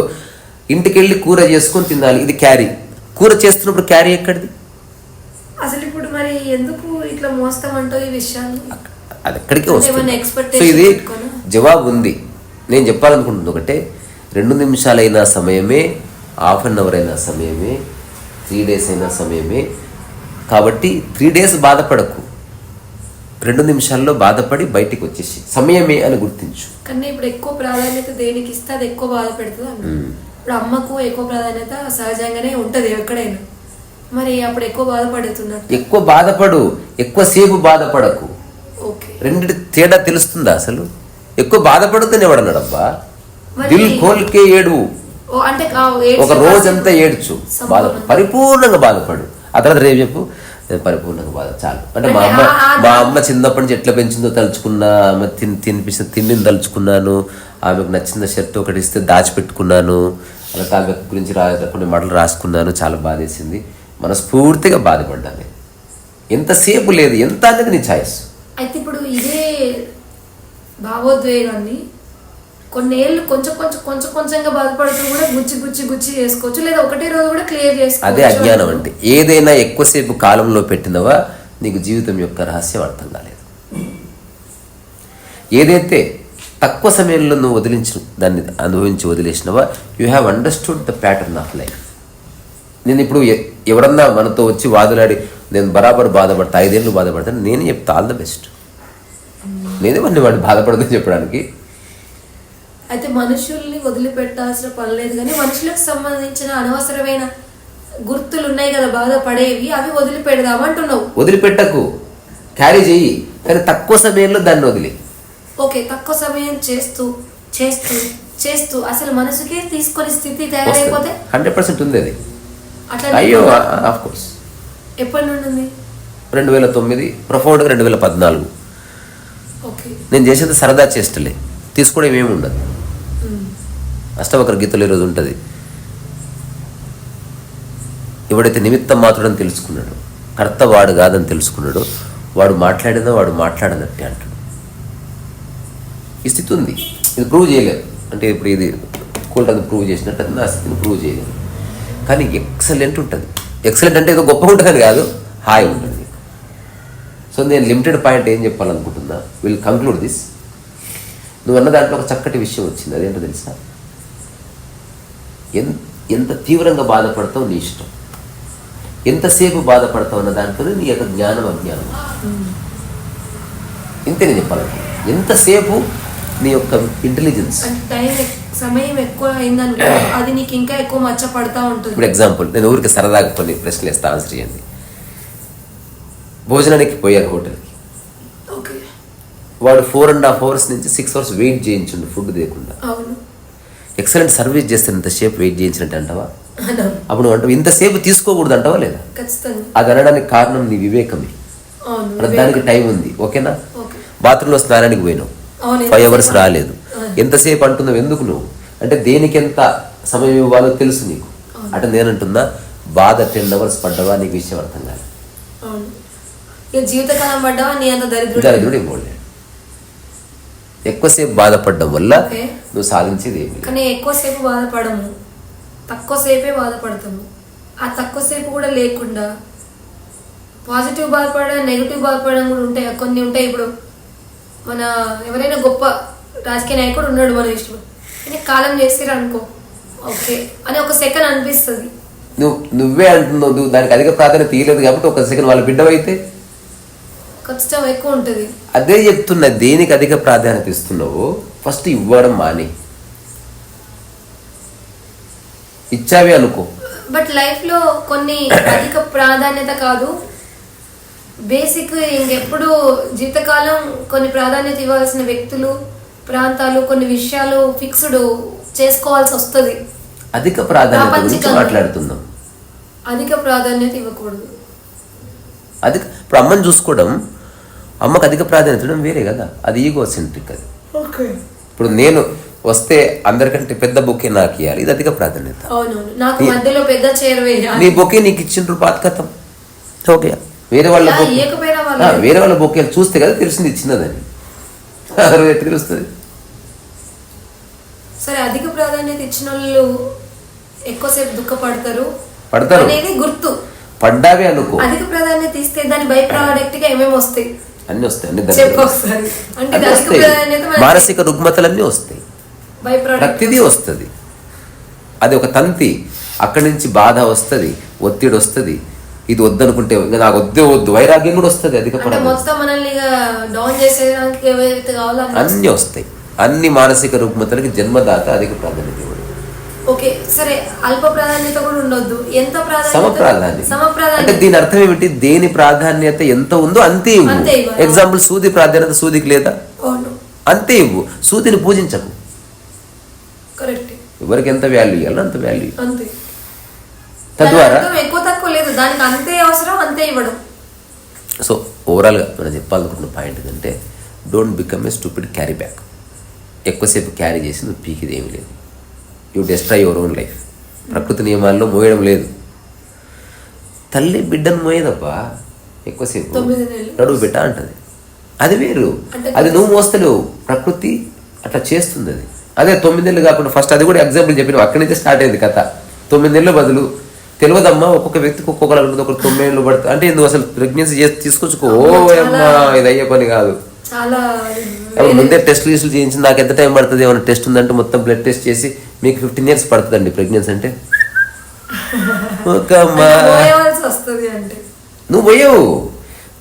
ఇంటికి వెళ్ళి కూర చేసుకొని తినాలి, ఇది క్యారీ. కూర చేస్తున్నప్పుడు క్యారీ ఎక్కడిది అసలు? ఇప్పుడు మరి ఎందుకు ఇట్లా మోస్తామంటావు ఈ విషయాన్ని? అది ఎక్కడికే వస్తుంది. సో ఇది జవాబు ఉంది. నేను చెప్పాలనుకుంటుంది ఒకటే, 2 నిమిషాలైనా సమయమే, ½ అన్ అవర్ అయినా సమయమే, 3 days అయినా సమయమే. కాబట్టి 3 days బాధపడకు, 2 నిమిషాల్లో బాధపడి బయటికి వచ్చేసి సమయమే అని గుర్తించు. కానీ ఇప్పుడు ఎక్కువ ప్రాధాన్యత దేనికి ఇస్తే అది ఎక్కువ బాధ పెడుతుంది అన్న. ఇప్పుడు అమ్మకు ఎక్కువ ప్రాధాన్యత సహజంగానే ఉంటది ఎక్కడైనా. మరి అప్పుడు ఎక్కువ బాధపడుతున్నారు. ఎక్కువ బాధపడు, ఎక్కువసేపు బాధపడకు. ఓకే, రెండింటి తేడా తెలుస్తుందా అసలు? ఎక్కువ బాధపడుతూనే ఎవడన్నాడబ్బా, దిల్ ఖోల్కే ఏడు, అంటే ఒక రోజంతా ఏడ్చు, పరిపూర్ణంగా బాధపడు. ఆ తర్వాత రేపు చెప్పు నేను పరిపూర్ణంగా బాధ చాలు. అంటే మా అమ్మ చిన్నప్పటి నుంచి ఎట్లా పెంచిందో తలుచుకున్నా, ఆమె తినిపించిన తిండిని తలుచుకున్నాను, ఆమెకు నచ్చిన షర్ట్ ఒకటి ఇస్తే దాచిపెట్టుకున్నాను, అలాగే ఆమె గురించి కొన్ని మాటలు రాసుకున్నాను, చాలా బాధేసింది, మనస్ఫూర్తిగా బాధపడ్డాను. ఎంతసేపు లేదు, ఎంత అనేది నీ ఛాయిస్. అయితే ఇప్పుడు ఇదే భావోద్వేగాన్ని కొన్నేళ్ళు కొంచెంగా బాధపడుతూ కూడా గుచ్చి చేసుకోవచ్చు, లేదా ఒకటే రోజు కూడా క్లియర్ చేసుకోవచ్చు. అదే అజ్ఞానం అంటే. ఏదైనా ఎక్కువసేపు కాలంలో పెట్టినవా నీకు జీవితం యొక్క రహస్యం అర్థం కాలేదు. ఏదైతే తక్కువ సమయంలో నువ్వు దాన్ని అనుభవించి వదిలేసినవా, you have understood the pattern of life. నేను ఇప్పుడు ఎవరన్నా మనతో వచ్చి వాదులాడి నేను బరాబర్ బాధపడతా, 5 ఏళ్ళు బాధపడతాను, నేను చెప్తా ఆల్ ద బెస్ట్. నేనే వాడిని బాధపడదని చెప్పడానికి. అయితే మనుషుల్ని వదిలిపెట్టాల్సిన పని లేదు, కానీ మనుషులకు సంబంధించిన అనవసరమైన గుర్తులు ఉన్నాయి కదా బాధపడేవి, అవి వదిలిపెడదామంటున్నావు. వదిలిపెట్టకు, క్యారీ చెయ్యి, కానీ తక్కువ సమయంలో దాన్ని వదిలి. ఓకే, తక్కువ సమయం చేస్తూ చేస్తూ చేస్తూ అసలు మనసుకే తీసుకొని స్థితి తయారైపోతే 100% ఉంది అది. అయ్యో ఆఫ్ కోర్స్. ఎప్పటి నుండి ఉంది? 2009 ప్రొఫౌండ్గా 2014. ఓకే, నేను చేసేది సరదా చేష్టలే, తీసుకోవడం ఏమి ఉండదు. అష్టవక్ర గీతలో ఈరోజు ఉంటుంది, ఎవడైతే నిమిత్తం మాత్రుడని తెలుసుకున్నాడు, కర్త వాడు కాదని తెలుసుకున్నాడు, వాడు మాట్లాడినా వాడు మాట్లాడనట్టే అంటాడు. ఈ స్థితి ఉంది. ఇది ప్రూవ్ చేయలేదు అంటే ఇప్పుడు ఇది కూల్డ్రన్ ప్రూవ్ చేసినట్టు అది నా స్థితిని ప్రూవ్ చేయలేదు, కానీ ఎక్సలెంట్ ఉంటుంది. ఎక్సలెంట్ అంటే ఏదో గొప్ప ఉంటుందని కాదు, హాయి ఉంటుంది. సో నేను లిమిటెడ్ పాయింట్ ఏం చెప్పాలనుకుంటున్నా, విల్ కంక్లూడ్ దిస్. నువ్వు అన్న దాంట్లో ఒక చక్కటి విషయం వచ్చింది, అదేంటో తెలుసా? ఎంత తీవ్రంగా బాధపడతావు నీ ఇష్టం, ఎంతసేపు బాధపడతావు అన్న దాంట్లో నీ యొక్క జ్ఞానం అజ్ఞానం. ఇంతే నేను చెప్పాలంటే, ఎంతసేపు నీ యొక్క ఇంటెలిజెన్స్. సమయం ఎక్కువ అయిందనుకో అది నీకు ఇంకా ఎక్కువ మచ్చ పడతా ఉంటుంది. ఇప్పుడు ఎగ్జాంపుల్ నేను ఊరికి సరదాగా కొన్ని ప్రశ్నలు ఇస్తా, ఆన్సర్ చేయండి. భోజనానికి పోయారు హోటల్కి, ఓకే, వాడు 4.5 hours నుంచి 6 hours వెయిట్ చేయించండు ఫుడ్ లేకుండా. అవును, ఎక్సలెంట్ సర్వీస్ చేస్తే ఇంతసేపు వెయిట్ చేయించినట్టు అంటావా? అప్పుడు అంటావు ఇంతసేపు తీసుకోకూడదు అంటావా లేదా? ఖచ్చితంగా. అది అనడానికి కారణం నీ వివేకమే. అవును, దానికి టైం ఉంది, ఓకేనా? ఓకే, బాత్రూంలో స్నానానికి పోయినావు, 5 hours రాలేదు, ఎంతసేపు అంటున్నావు ఎందుకు నువ్వు అంటే దేనికి ఎంత సమయం ఇవ్వాలో తెలుసు నీకు. అంటే నేనంటున్నా బాధ 10 hours పడ్డవా నీకు విషయం అర్థం కాదు. అవును, ఇక జీవితకాలం పడ్డావా నీ అంత దరిద్రుడు ఇవ్వలేదు. ఎక్కువసేపు బాధపడడం వల్ల నువ్వు సాధించేది ఏమి. కానీ ఎక్కువసేపు బాధపడము, తక్కువసేపే బాధపడతాము. ఆ తక్కువసేపు కూడా లేకుండా పాజిటివ్ బాధపడడం, నెగిటివ్ బాధపడడం కూడా ఉంటాయి. కొన్ని ఉంటాయి. ఇప్పుడు మన ఎవరైనా గొప్ప రాజకీయ నాయకుడు ఉన్నాడు మన ఇష్టం, కానీ కాలం చేసిరా అనుకో ఓకే అని ఒక సెకండ్ అనిపిస్తుంది. నువ్వే అంటున్నావు, నువ్వు దానికి అధిక ప్రాధాన్యత తీయలేదు కాబట్టి ఒక సెకండ్ వాళ్ళ బిడ్డవైతే కష్టం ఎక్కువ ఉంటుంది. అదే చెప్తున్నా, దేనికి అధిక ప్రాధాన్యత ఇస్తున్నావు ఫస్ట్ ఇవ్వడం మాని. ఇచ్చావి అనుకో. బట్ లైఫ్ లో కొన్ని అధిక ప్రాధాన్యత కాదు, బేసిక్ ఇంకెప్పుడు జీవితకాలం కొన్ని ప్రాధాన్యత ఇవ్వాల్సిన వ్యక్తులు, ప్రాంతాలు, కొన్ని విషయాలు ఫిక్స్డ్ చేసుకోవాల్సి వస్తుంది. అధిక ప్రాధాన్యత గురించి మాట్లాడుతున్నాం. అధిక ప్రాధాన్యత ఇవ్వకూడదు. ఇప్పుడు అమ్మని చూసుకోవడం, అమ్మకు అధిక ప్రాధాన్యత ఇవ్వడం వేరే కదా, అది ఈగో సెంట్రిక్. అది ఇప్పుడు నేను వస్తే అందరికంటే పెద్ద బొకే నాకు ఇవ్వాలి, ఇది అధిక ప్రాధాన్యత. నాకు మధ్యలో పెద్ద చైర్ వేయాలి, నీ బొకే నీకు ఇచ్చిండ్రు పాతకతం ఓకే. వేరే వాళ్ళ బొకేలు చూస్తే కదా తెలిసింది ఇచ్చినదని, తెలుస్తుంది. సరే, అధిక ప్రాధాన్యత ఇచ్చిన వాళ్ళు ఎక్కువసేపు దుఃఖపడతారు అనేది గుర్తు. పడ్డావి అనుకో. అధిక ప్రాధాన్యత ఇస్తే దాని బై ప్రోడక్ట్ గా ఏమేమి వస్తాయి? అన్ని వస్తాయి, మానసిక రుగ్మతలన్నీ వస్తాయి, ప్రతిదీ వస్తుంది. అది ఒక తంతి. అక్కడి నుంచి బాధ వస్తుంది, ఒత్తిడి వస్తుంది. ఇది వద్దనుకుంటే ఇంకా నాకు వద్దు, వైరాగ్యం కూడా వస్తుంది. అధిక అన్ని వస్తాయి. అన్ని మానసిక రుగ్మతలకి జన్మదాత అధిక ప్రాధాన్యత ఇవ్వడం. ఓకే, సరే, అల్ప ప్రాధాన్యత కూడా ఉండొద్దు, ఎంత సమప్రాధాన్యత అంటే దీని అర్థం ఏమిటి? దేని ప్రాధాన్యత ఎంత ఉందో అంతే ఇవ్వు. ఎగ్జాంపుల్, సూది ప్రాధాన్యత సూదికి లేదా, అంతే ఇవ్వు. సూదిని పూజించకు. ఎవరికి ఎంత వాల్యూ ఇవ్వాలో అంత వాల్యూ. తద్వారా ఎక్కువ తక్కువ లేదు, దానికి అంతే అవసరం, అంతే ఇవ్వడం. సో ఓవరాల్గా మనం చెప్పాలనుకున్న పాయింట్ ఏంటంటే, don't become a stupid carry back. ఎక్కువసేపు క్యారీ చేసి నువ్వు పీకిది ఏమి లేదు. You destroy your own life. ప్రకృతి నియమాల్లో మోయడం లేదు. తల్లి బిడ్డను మోయేదబ్బా ఎక్కువసేపు, నడువు బిడ్డ అంటది, అది వేరు. అది నువ్వు మోస్తలేవు, ప్రకృతి అట్లా చేస్తుంది. అది అదే 9 నెలలు కాకుండా ఫస్ట్ అది కూడా ఎగ్జాంపుల్ చెప్పిన అక్కడి నుంచి స్టార్ట్ అయింది కథ. 9 నెలల బదులు తెలియదమ్మా, ఒక్కొక్క వ్యక్తికి ఒక్కొక్కరు ఉంటుంది. ఒకరు 9 ఏళ్ళు పడుతుంది అంటే నువ్వు అసలు ప్రెగ్నెన్సీ తీసుకోవచ్చుకో. అమ్మా, ఇది అయ్యే పని కాదు. ముందే టెస్ట్లు చేయించి నాకు ఎంత టైం పడుతుంది, ఏమైనా టెస్ట్ ఉందంటే మొత్తం బ్లడ్ టెస్ట్ చేసి మీకు 15 years పడుతుందండి ప్రెగ్నెన్సీ అంటే. నువ్వు పోయావు,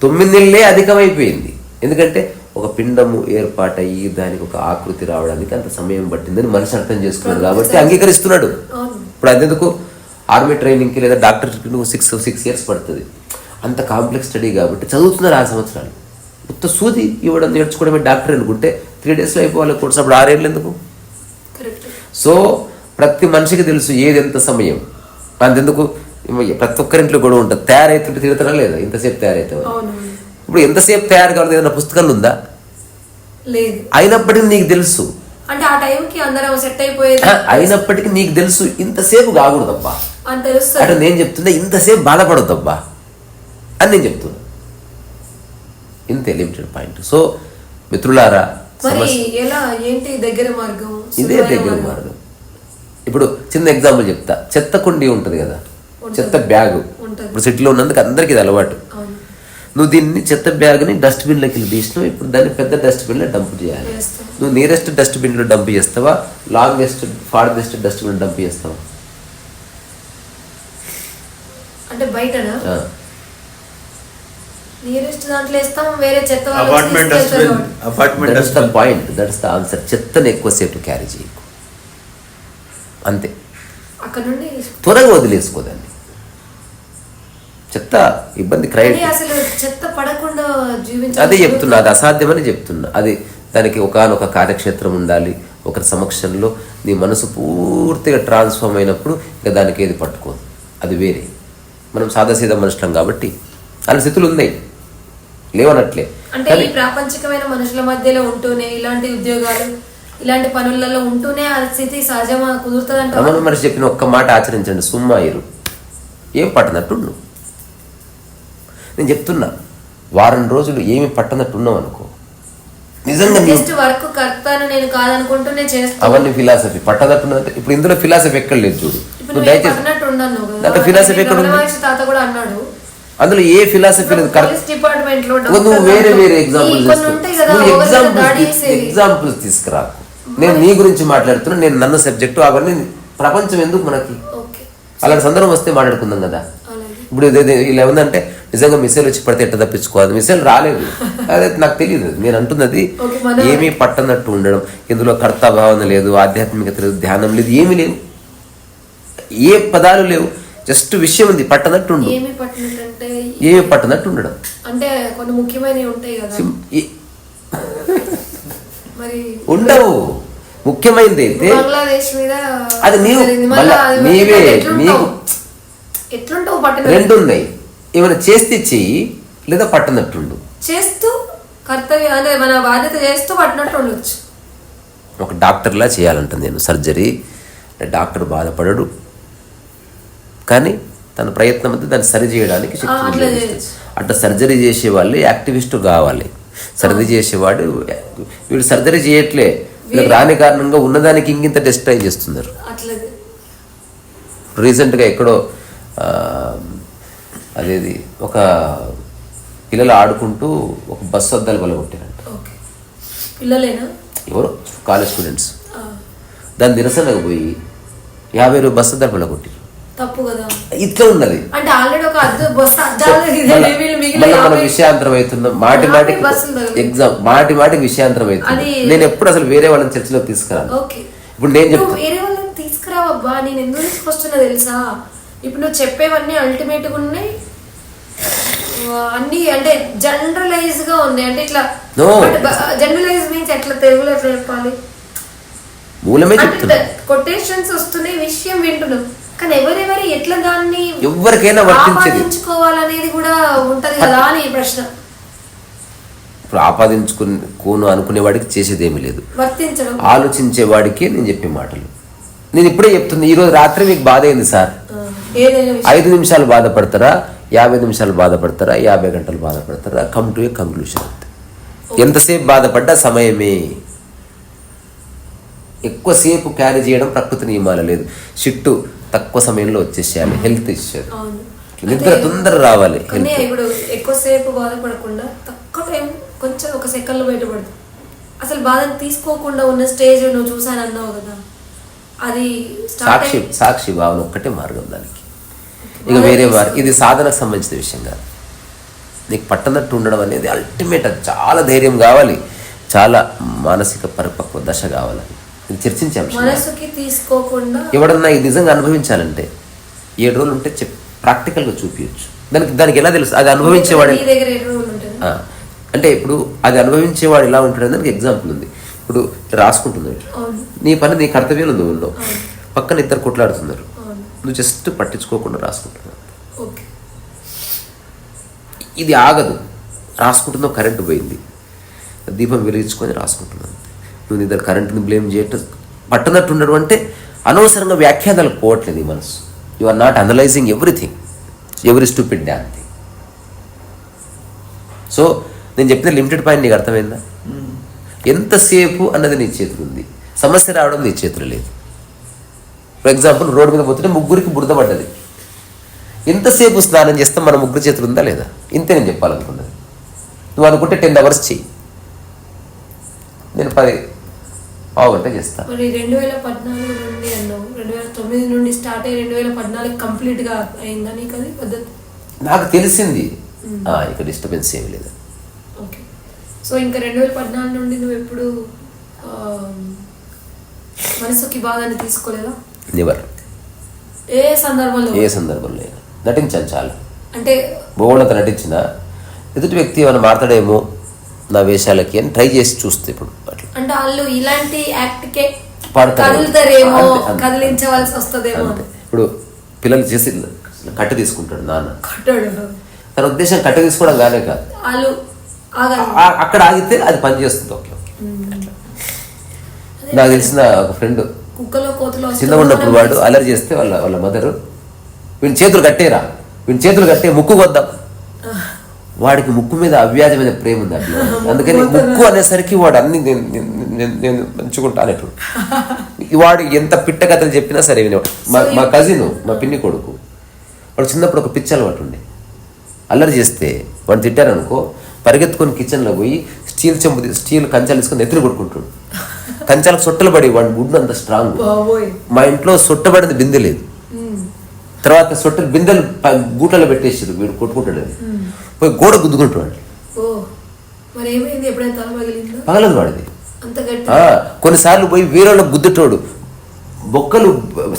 9 నెలలే అధికమైపోయింది. ఎందుకంటే ఒక పిండము ఏర్పాటయ్యి దానికి ఒక ఆకృతి రావడానికి అంత సమయం పట్టిందని మనిషి అర్థం చేసుకున్నాడు కాబట్టి అంగీకరిస్తున్నాడు. ఇప్పుడు అదెందుకు ఆర్మీ ట్రైనింగ్కి లేదా డాక్టర్కి నువ్వు 6 years పడుతుంది. అంత కాంప్లెక్స్ స్టడీ కాబట్టి చదువుతున్నారు 6 సంవత్సరాలు. మొత్తం సూది ఇవ్వడం నేర్చుకోవడమే డాక్టర్ అనుకుంటే 3 daysలో అయిపోవాలి కోర్స్. అప్పుడు 6 ఏళ్ళు ఎందుకు? సో ప్రతి మనిషికి తెలుసు ఏది ఎంత సమయం. అంతెందుకు ప్రతి ఒక్కరింట్లో గొడవ ఉంటుంది. తయారైతుంటే తిడతారా లేదా, ఇంతసేపు తయారైతే. ఇప్పుడు ఎంతసేపు తయారు కావాలి, ఏదైనా పుస్తకాలు ఉందా? అయినప్పటికీ నీకు తెలుసు, అయినప్పటికీ నీకు తెలుసు ఇంతసేపు కాకూడదబ్బా అంటే నేను చెప్తున్నా, ఇంతసేపు బాధపడొద్దబ్బా అని నేను చెప్తున్నా. ఇంతే లిమిటెడ్ పాయింట్. సో మిత్రులారా, ఇదే దగ్గర మార్గం. ఇప్పుడు చిన్న ఎగ్జాంపుల్ చెప్తా. చెత్త కుండీ ఉంటుంది కదా, చెత్త బ్యాగు. ఇప్పుడు సిటీలో ఉన్నందుకు అందరికి ఇది అలవాటు. నువ్వు దీన్ని చెత్త బ్యాగ్ని డస్ట్బిన్లోకి వెళ్ళి తీసినావు. ఇప్పుడు దాన్ని పెద్ద డస్ట్బిన్లో డంప్ చేయాలి. నువ్వు నియరెస్ట్ డస్ట్బిన్లో డంప్ చేస్తావా, లాంగెస్ట్ ఫార్దెస్ట్ డస్ట్బిన్ డంప్ చేస్తావా? అంటే బయటనా? నియరెస్ట్ దాంట్లో వేస్తాం, వేరే చెత్త పాయింట్. That's the answer. చెత్తను ఎక్కువసేపు క్యారీ చేయకు. అంతే. అక్కడ నుండి త్వరగా వదిలేసుకోదండి. చెత్త ఇబ్బంది క్రైట్ అసలు చెత్త పడకుండా జీవించాలి. అదే చెప్తున్నా, అది అసాధ్యమని చెప్తున్నా. అది దానికి ఒకానొక కార్యక్షేత్రం ఉండాలి. ఒకరి సమక్షంలో నీ మనసు పూర్తిగా ట్రాన్స్ఫార్మ్ అయినప్పుడు ఇక దానికి ఏది పట్టుకోదు. అది వేరే. మనం సాదాసీదా మనుషులం కాబట్టి అలా స్థితులు ఉన్నాయి, లేవనట్లే. అంటే ఈ ప్రాపంచికమైన మనుషుల మధ్యలో ఉంటూనే ఇలాంటి ఉద్యోగాలు ఇలాంటి పనులలో ఉంటూనే ఆ స్థితి సహజమా కుదురుతుందంట. రమణ మనిషి చెప్పిన ఒక్క మాట ఆచరించండి, సుమ్మాయిరు. ఏం పట్టనట్టు నేను చెప్తున్నా. వారం రోజులు ఏమి పట్టనట్టున్నావు అనుకో, నిజంగా వర్క్ కర్తాను నేను కాదనుకుంటూనే చేస్తాను. అవన్నీ ఫిలాసఫీ పట్టనట్టున్నదంటే ఇప్పుడు ఇందులో ఫిలాసఫీ ఎక్కడ లేదు చూడు. నువ్వు దయచేసి దాంట్లో ఫిలాసఫీ ఎక్కడ ఉంది? తాత కూడా అన్నాడు అందులో ఏ ఫిలాసఫీ లేదు. డిపార్ట్మెంట్ లో నువ్వు వేరే వేరే ఎగ్జాంపుల్స్ తీసుకురాకు. నేను నీ గురించి మాట్లాడుతున్నా, నేను నన్ను సబ్జెక్టు. అవన్నీ ప్రపంచం ఎందుకు మనకి? అలాంటి సందర్భం వస్తే మాట్లాడుకుందాం కదా. ఇప్పుడు ఇలా ఉందంటే నిజంగా మిసైల్ వచ్చి పడితే ఎట్లా తప్పించుకోవాలి? మిసైల్ రాలేదు, అదే నాకు తెలియదు. నేను అంటున్నది ఏమీ పట్టనట్టు ఉండడం. ఇందులో కర్తభావన లేదు, ఆధ్యాత్మికత లేదు, ధ్యానం లేదు, ఏమీ లేవు, ఏ పదాలు లేవు. జస్ట్ విషయం ఉంది, పట్టనట్టు ఉండు. ఏమి పట్టనట్టు ఉండడం అంటే కొన్ని ముఖ్యమైనవి ఉంటాయి కదా, మరి ఉండవు. ముఖ్యమైనది అయితే బంగ్లాదేశ్ మీద అది నీవే నీకు రెండు ఉన్నాయి. ఏమైనా చేస్తే చెయ్యి, లేదా పట్టనట్టుండు. చేస్తూ కర్తవ్యం అనే మన బాధ్యత చేస్తూ పట్టినట్టు ఉండొచ్చు. ఒక డాక్టర్లా చేయాలంటుంది నేను సర్జరీ. డాక్టర్ బాధపడడు, కానీ తన ప్రయత్నం అంతా దాన్ని సరి చేయడానికి అట్లా సర్జరీ చేసే వాళ్ళు యాక్టివిస్టు కావాలి. సర్జరీ చేసేవాడు వీడు సర్జరీ చేయట్లే, వీళ్ళకి రాని కారణంగా ఉన్నదానికి ఇంకింత డిస్ట్రాయ్ చేస్తున్నారు. రీసెంట్గా ఎక్కడో అదేది ఒక పిల్లలు ఆడుకుంటూ ఒక బస్సు అద్దాలు పలగొట్టారంట. ఎవరో కాలేజ్ స్టూడెంట్స్. దాని నిరసనకు పోయి 50 రూపాయలు బస్సు అద్దాలు పలగొట్టారు. తప్పు కదా, ఇట్లా ఉన్నది. అంటే ఆల్రెడీ ఒక బస్సు అద్దాలు మనం విషయాంతరం అవుతున్నాం. మాటి మాటికి విషయాంతరం అవుతుంది. నేను ఎప్పుడు అసలు వేరే వాళ్ళని చర్చలో తీసుకురాను. ఇప్పుడు నేను చెప్తాను వేరే వాళ్ళని తీసుకురావబ్బా. నేను ఎందుకు తీసుకొస్తున్నా తెలుసా? ఇప్పుడు నువ్వు చెప్పేవన్నీ అల్టిమేట్గా ఉన్నాయి, అన్ని అంటే జనరలైజ్ గా ఉన్నాయి. అంటే ఇట్లా జనరలైజ్ మీన్స్ ఎట్లా తెలుగులో ఎట్లా చెప్పాలి? మూలమే చెప్తున్నా. కొటేషన్స్ వస్తున్నాయి, విషయం వింటున్నాం, కానీ ఎవరెవరు ఎట్లా దాన్ని ఎవరికైనా ఆపాదించుకోవాలనేది కూడా ఉంటది కదా అని ప్రశ్న. ఇప్పుడు ఆపాదించుకోను అనుకునేవాడికి చేసేదేమీ లేదు. వర్తించడం ఆలోచించేవాడికి నేను చెప్పే మాటలు. నేను ఇప్పుడే చెప్తుంది, ఈరోజు రాత్రి మీకు బాధ అయింది సార్, 5 నిమిషాలు బాధపడతారా, 50 నిమిషాలు బాధపడతారా, 50 గంటలు బాధపడతారా? Come to a conclusion. ఎంతసేపు బాధపడ్డా సమయమే. ఎక్కువసేపు క్యారీ చేయడం ప్రకృతి నియమాలు లేదు. షిఫ్ట్ తక్కువ సమయంలో వచ్చేసేయాలి. హెల్త్ ఇష్యూస్, నిద్ర తొందర రావాలి. ఇప్పుడు ఎక్కువసేపు బాధపడకుండా తక్కువ టైం, కొంచెం ఒక సెకండ్ లో బయటపడదు. అసలు బాధను తీసుకోకుండా ఉన్న స్టేజ్ నువ్వు చూసాను అన్నావు కదా, అది సాక్షి భావన ఒక్కటే మార్గం దానికి. ఇక వేరే మార్గం ఇది సాధనకు సంబంధించిన విషయం కాదు. నీకు పట్టనట్టు ఉండడం అనేది అల్టిమేట్. అది చాలా ధైర్యం కావాలి, చాలా మానసిక పరిపక్వ దశ కావాలని ఇది చర్చించే అంశం. మనసుకి తీసుకోకుండా ఎవడన్నా ఇది నిజంగా అనుభవించాలంటే 7 రోజులు ఉంటే ప్రాక్టికల్గా చూపించచ్చు. దానికి ఎలా తెలుసు? అది అనుభవించేవాడు అంటే ఇప్పుడు అది అనుభవించేవాడు ఎలా ఉంటాడు దానికి ఎగ్జాంపుల్ ఉంది. ఇప్పుడు రాసుకుంటున్నావు, నీ పని నీ కర్తవ్యం నువ్వు ఉన్నావు, పక్కన ఇద్దరు కొట్లాడుతున్నారు, నువ్వు జస్ట్ పట్టించుకోకుండా రాసుకుంటున్నావు. ఇది ఆగదు. రాసుకుంటున్నావు, కరెంటు పోయింది, దీపం వెలిగించుకొని రాసుకుంటున్నావు. నువ్వు ఇద్దరు కరెంటుని బ్లేమ్ చేయటం పట్టనట్టు ఉండడం అంటే అనవసరంగా వ్యాఖ్యానాలకు పోవట్లేదు ఈ మనసు. You are not analysing everything, every stupid damn thing. So నేను చెప్పిన లిమిటెడ్ పాయింట్ నీకు అర్థమైందా? ఎంతసేపు అన్నది నీ చేతులు ఉంది, సమస్య రావడం నీ చేతులు లేదు. ఫర్ ఎగ్జాంపుల్ రోడ్డు మీద పోతుంటే ముగ్గురికి బురద పడ్డది, ఎంతసేపు స్నానం చేస్తాం? మన ముగ్గురు చేతులు ఉందా లేదా? ఇంతే నేను చెప్పాలనుకున్నది. నువ్వు అనుకుంటే 10 hours చెయ్యి, నేను 10 పావు గంట చేస్తా. 2014 నుండి అన్నావు, 2009 నుండి స్టార్ట్ అయ్యి 2014 కంప్లీట్ గా అయిందా నీకు అది పద్ధతి? నాకు తెలిసింది, ఇక డిస్టర్బెన్స్ ఏమి లేదు. ఓకే. సో ఇంకా 2014 నుండి నువ్వు ఎప్పుడు మనసుకి బాధని తీసుకోలేదా? నెవర్. ఏ సందర్భంలో నటించాను చాలా, అంటే బోళ్ళంత నటించిన ఎదుటి వ్యక్తి ఏమైనా మాట్లాడేమో నా వేషాలకి అని ట్రై చేసి చూస్తే ఇప్పుడు అట్లా అంటే వాళ్ళు ఇలాంటి యాక్ట్కే పాడతారు, కదులుతారేమో, కదిలించవలసి వస్తుందేమో. ఇప్పుడు పిల్లలు చేసి కట్టె తీసుకుంటాడు నాన్న, కట్టాడు తన ఉద్దేశం కట్టె తీసుకోవడం కానే కాదు, వాళ్ళు అక్కడ ఆగితే అది పని చేస్తుంది. ఓకే నాకు తెలిసిన ఒక ఫ్రెండ్ కుక్కలో కోతులో చిన్నగా ఉన్నప్పుడు వాడు అలర్జీ చేస్తే వాళ్ళ మదరు వీని చేతులు కట్టేరా, వీని చేతులు కట్టే ముక్కు కొద్దాం. వాడికి ముక్కు మీద అవ్యాజమైన ప్రేమ ఉంది అట్లా, అందుకని ముక్కు అనేసరికి వాడు అన్ని నేను మంచుకుంటా అనేటు. వాడు ఎంత పిట్ట కథలు చెప్పినా సరే వినేవాడు. మా కజిన్, మా పిన్ని కొడుకు, వాడు చిన్నప్పుడు ఒక పిచ్చి అలవాటు ఉండే. అల్లరి చేస్తే వాడు తిట్టారనుకో పరిగెత్తుకొని కిచెన్లో పోయి స్టీల్ కంచాలు తీసుకొని ఎత్తులు కొట్టుకుంటాడు. కంచాలకు సొట్టలు పడి వాడి గుడ్డు అంత స్ట్రాంగ్. మా ఇంట్లో సొట్టబడింది బిందె లేదు, తర్వాత సొట్టలు బిందెలు గూటలో పెట్టేసారు, వీడు కొట్టుకుంటాడు. అది పోయి గోడ గుద్దుకుంటాడు. పగలదు వాడిది. కొన్నిసార్లు పోయి వీరోళ్ళకు గుద్దుటోడు, బొక్కలు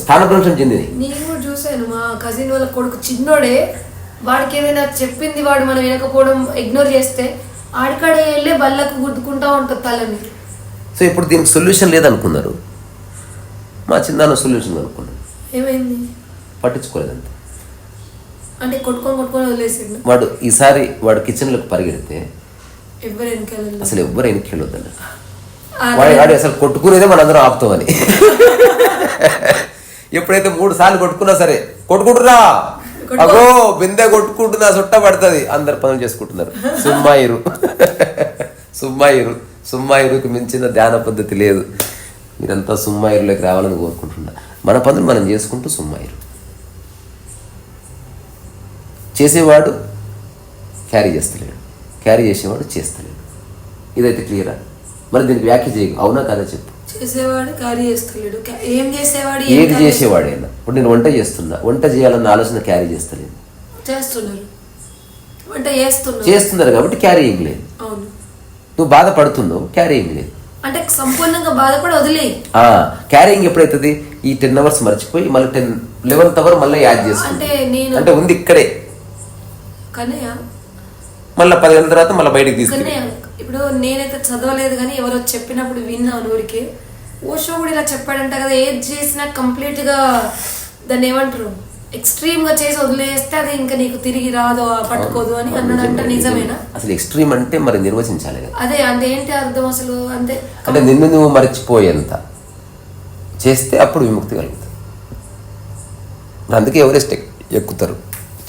స్థానభ్రంశం చెందింది. నేను కూడా చూసాను, మా కజిన్ వాళ్ళ కొడుకు చిన్నోడే, వాడికి ఏదైనా చెప్పింది వాడు మనం వినకపోవడం ఇగ్నోర్ చేస్తే ఆడికాడే వెళ్ళే బల్లకు గుద్దుకుంటా ఉంటుంది తలని. సో ఇప్పుడు దీనికి సొల్యూషన్ లేదనుకున్నారు, మా చిన్న సొల్యూషన్ అనుకున్నాను. ఏమైంది? పట్టించుకోలేదంత. అంటే కొట్టుకొని వదిలేసిండు వాడు. ఈసారి వాడు కిచెన్లోకి పరిగెడితే ఎవ్వరు అసలు ఎవ్వరు వెనక్కి వెళ్ళొద్దండి. వాడు అసలు కొట్టుకునేదే మనందరం ఆపుతామని. ఎప్పుడైతే 3 సార్లు కొట్టుకున్నా సరే, కొట్టుకుంటున్నా అగో బిందె కొట్టుకుంటున్నా చుట్ట పడుతుంది, అందరు పనులు చేసుకుంటున్నారు. సుమ్మాయిరుకి మించిన ధ్యాన పద్ధతి లేదు. మీరంతా సుమ్మాయిరులోకి రావాలని కోరుకుంటున్నా. మన పనులు మనం చేసుకుంటూ సుమ్మాయిరు. చేసేవాడు క్యారీ చేస్తలేడు, క్యారీ చేసేవాడు చేస్తలేడు. ఇదైతే క్లియరా? మరి దీనికి వ్యాఖ్య చేయ, అవునా కాదా చెప్పు. చేసేవాడు క్యారీ చేస్తలేడు, ఏం చేసేవాడు? ఏది చేసేవాడైనా. ఇప్పుడు నేను వంట చేస్తున్నా, వంట చేయాలన్న ఆలోచన క్యారీ చేస్తలేదు. చేస్తున్నారు కాబట్టి క్యారీయింగ్ లేదు. నువ్వు బాధపడుతున్నావు, క్యారీయింగ్ లేదు. అంటే సంపూర్ణంగా బాధపడి వదిలే. క్యారీయింగ్ ఎప్పుడైతుంది? ఈ 10 అవర్స్ మర్చిపోయి మళ్ళీ 11th అవర్ మళ్ళీ యాడ్ చేసుకుంటే అంటే ఉంది ఇక్కడే, మళ్ళీ 10 గంటల తర్వాత మళ్ళీ బయటకు తీసుకుని. ఇప్పుడు నేనైతే చదవలేదు కానీ ఎవరో చెప్పినప్పుడు విన్నాను ఊరికి. ఓషో కూడా ఇలా చెప్పాడంట కదా, ఏది చేసినా కంప్లీట్ గా దాన్ని ఏమంటారు ఎక్స్ట్రీమ్ గా చేసి వదిలేస్తే అది ఇంకా నీకు తిరిగి రాదు, పట్టుకోదు అని అన్నాడంట. నిజమేనా? అసలు ఎక్స్ట్రీమ్ అంటే మరి నిర్వచించాలి కదా. అదే అంటే ఏంటి అర్థం అసలు? అంటే నిన్ను నువ్వు మర్చిపోయేంత చేస్తే అప్పుడు విముక్తి కలుగుతుంది. అందుకే ఎవరెస్ట్ ఎక్కుతారు,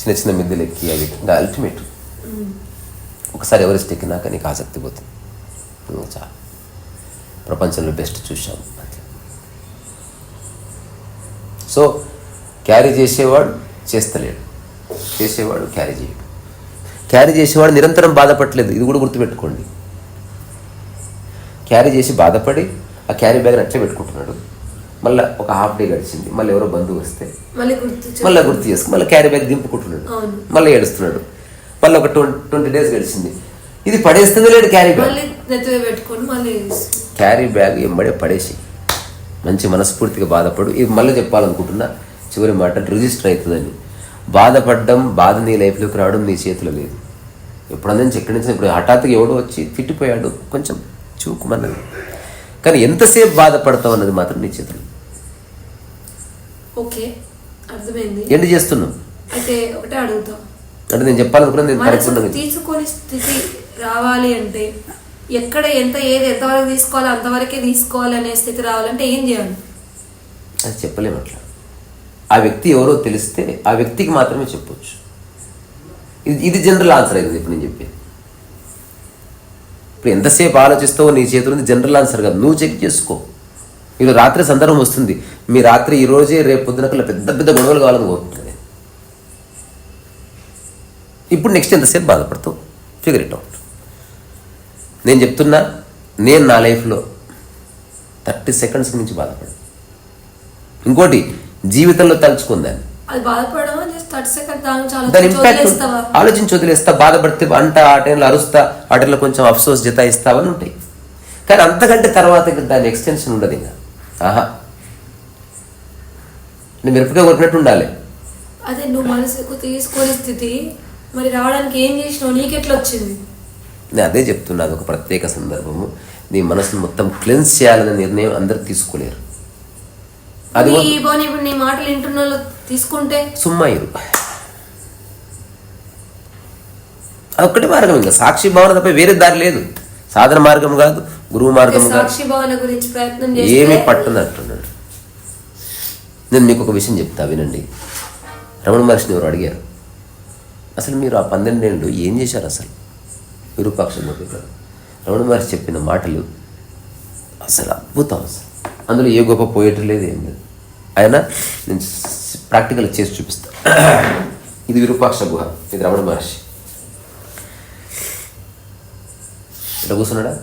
చిన్న చిన్న మిద్దెలు ఎక్కి. అది అల్టిమేట్. ఒకసారి ఎవరెస్ట్ ఎక్కినాక నీకు ఆసక్తి పోతుంది. చాలా ప్రపంచంలో బెస్ట్ చూసాము. సో క్యారీ చేసేవాడు చేస్తలేడు, చేసేవాడు క్యారీ చేయడు. క్యారీ చేసేవాడు నిరంతరం బాధపడలేదు, ఇది కూడా గుర్తుపెట్టుకోండి. క్యారీ చేసి బాధపడి ఆ క్యారీ బ్యాగ్ అట్లే పెట్టుకుంటున్నాడు. మళ్ళీ ఒక హాఫ్ డే గడిచింది, మళ్ళీ ఎవరో బంధువు వస్తే మళ్ళీ గుర్తు చేసుకుని మళ్ళీ క్యారీ బ్యాగ్ దింపుకుంటున్నాడు, మళ్ళీ ఏడుస్తున్నాడు. మళ్ళీ ఒక 20 days గడిచింది, ఇది పడేస్తుంది లేడు క్యారీ బ్యాగ్. క్యారీ బ్యాగ్ ఎంబడే పడేసి మంచి మనస్ఫూర్తిగా బాధపడు. ఇది మళ్ళీ చెప్పాలనుకుంటున్నా, చివరి మాట రిజిస్టర్ అవుతుందని. బాధపడడం, బాధ నీ లైఫ్లోకి రావడం నీ చేతిలో లేదు. ఎప్పుడన్నా ఎక్కడి నుంచి ఇప్పుడు హఠాత్తుగా ఎవడో వచ్చి తిట్టిపోయాడు, కొంచెం చూకుమన్నది. కానీ ఎంతసేపు బాధపడతావు అన్నది మాత్రం నీ చేతిలో. ఓకే, అర్థమైంది. ఏంటి చేస్తున్నావు అయితే ఒకటే అడుగుతా, అంటే నేను చెప్పాలనుకున్నా నేను పరిపూర్ణంగా తీసుకొని స్థితి రావాలి అంటే ఎక్కడ ఎంతవరకు తీసుకోవాలి అంతవరకే తీసుకోవాలి అనే స్థితి రావాలంటే ఏం చేయాలి? అది చెప్పలేము. అట్లా ఆ వ్యక్తి ఎవరో తెలిస్తే ఆ వ్యక్తికి మాత్రమే చెప్పొచ్చు. ఇది జనరల్ ఆన్సర్ అయింది ఇప్పుడు నేను చెప్పేది. ఇప్పుడు ఎంతసేపు ఆలోచిస్తావో నీ చేతులు ఉంది, జనరల్ ఆన్సర్ కాదు. నువ్వు చెక్ చేసుకో. ఇది రాత్రి సందర్భం వస్తుంది, మీ రాత్రి ఈ రోజే రేపు పొద్దునకల్లా పెద్ద పెద్ద గొడవలు కావాలని కోరుకుంటుంది. ఇప్పుడు నెక్స్ట్ ఎంతసేపు బాధపడతావు, ఫిగర్ ఇట్ అవుట్. నేను చెప్తున్నా, నేను నా లైఫ్లో 30 seconds నుంచి బాధపడు. ఇంకోటి జీవితంలో తలుచుకుందాన్ని, దాని ఇంపాక్ట్ ఆలోచించి వదిలేస్తా. బాధపడితే అంట ఆ టైంలో అరుస్తా, ఆ టైంలో కొంచెం అఫ్సోస్ జతాయిస్తావని ఉంటాయి. కానీ అంతకంటే తర్వాత దాని ఎక్స్టెన్షన్ ఉండదు. ఇంకా నేను మిరపకాయ కొట్టినట్టు ఉండాలి. అదే నువ్వు మనసుకు తీసుకునే స్థితి మరి రావడానికి ఏం చేసినావు, నీకెట్లా వచ్చింది? నేను అదే చెప్తున్నా, అది ఒక ప్రత్యేక సందర్భము. నీ మనసును మొత్తం క్లెన్స్ చేయాలనే నిర్ణయం అందరు తీసుకోలేరు. అది ఇప్పుడు నీ మాటలు వింటున్న వాళ్ళు తీసుకుంటే సుమ్మాయిరు. అదొక్కటి మార్గం, ఇంకా సాక్షి భావన తప్ప వేరే దారి లేదు. సాధన మార్గం కాదు, గురువు మార్గం కాదు, సాక్షి భావన గురించి ప్రయత్నం ఏమీ పట్టనట్టున్నాడు. నేను మీకు ఒక విషయం చెప్తా వినండి. రమణ మహర్షిని ఎవరు అడిగారు, అసలు మీరు ఆ 12 ఏళ్ళు ఏం చేశారు అసలు విరూపాక్షమూర్తి గారు? రమణ మహర్షి చెప్పిన మాటలు అసలు అద్భుతం. అసలు అందులో ఏ గొప్ప పోయేటరీ లేదు, ఏం లేదు. ఆయన నేను ప్రాక్టికల్ చేసి చూపిస్తా. ఇది విరూపాక్ష గుహ, ఇది రమణ మహర్షి. ఇట్లా కూర్చున్నాడా?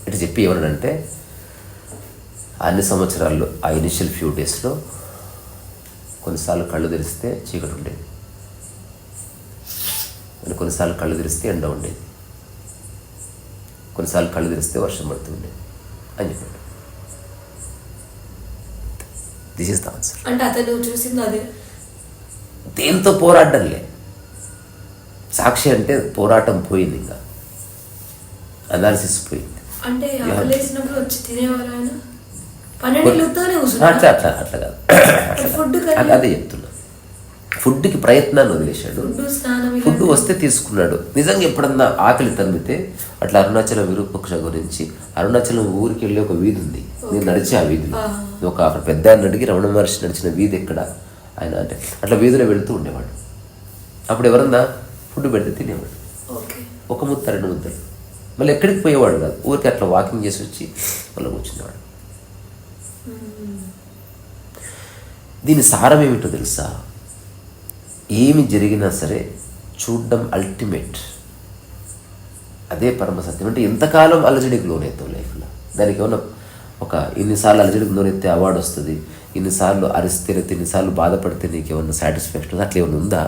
ఇటు చెప్పి ఏమన్నాడంటే, అన్ని సంవత్సరాల్లో ఆ ఇనిషియల్ ఫ్యూ డేస్లో కొన్నిసార్లు కళ్ళు తెరిస్తే చీకటి ఉండేది, కొన్నిసార్లు కళ్ళు తెరిస్తే ఎండ ఉండేది, కొన్నిసార్లు కళ్ళు తెరిస్తే వర్షం పడుతూ ఉండేది అని చెప్పాడు. This is the answer. అంటే అతను చూసింది అదే, దేంతో పోరాడడం లే. సాక్షి అంటే పోరాటం పోయింది, ఇంకా అనాలిసిస్ పోయింది. అంటే ఆకలేసినప్పుడు వచ్చి తినేవారు ఆయన 12 అట్లా కాదు. అదే చెప్తున్నా, ఫుడ్కి ప్రయత్నాన్ని వదిలేశాడు. ఫుడ్ వస్తే తీసుకున్నాడు. నిజంగా ఎప్పుడన్నా ఆకలి తమ్మితే అట్లా అరుణాచలం విరూపాక్ష గురించి, అరుణాచలం ఊరికి వెళ్ళి ఒక వీధి ఉంది, నేను నడిచి ఆ వీధిలో ఒక అక్కడ పెద్ద ఆయన అడిగి రమణ మహర్షి నడిచిన వీధి ఎక్కడ ఆయన అంటే అట్లా వీధిలో వెళుతూ ఉండేవాడు. అప్పుడు ఎవరన్నా ఫుడ్ పెడితే తినేవాడు, ఒక ముద్ద 2 ముద్దలు. మళ్ళీ ఎక్కడికి పోయేవాడు కాదు, ఊరికి అట్లా వాకింగ్ చేసి వచ్చి మళ్ళీ కూర్చునేవాడు. దీని సారం ఏమిటో తెలుసా? ఏమి జరిగినా సరే చూడడం అల్టిమేట్, అదే పరమ సత్యం. అంటే ఎంతకాలం అలజడికి లోనవుతావు లైఫ్లో, దానికి ఏమన్నా ఒక ఇన్నిసార్లు అలజడికి లోనైతే అవార్డు వస్తుంది, ఇన్నిసార్లు అరిస్తే లేకపోతే ఇన్నిసార్లు బాధపడితే నీకు ఏమన్నా సాటిస్ఫాక్షన్ అట్లా ఏమన్నా ఉందా?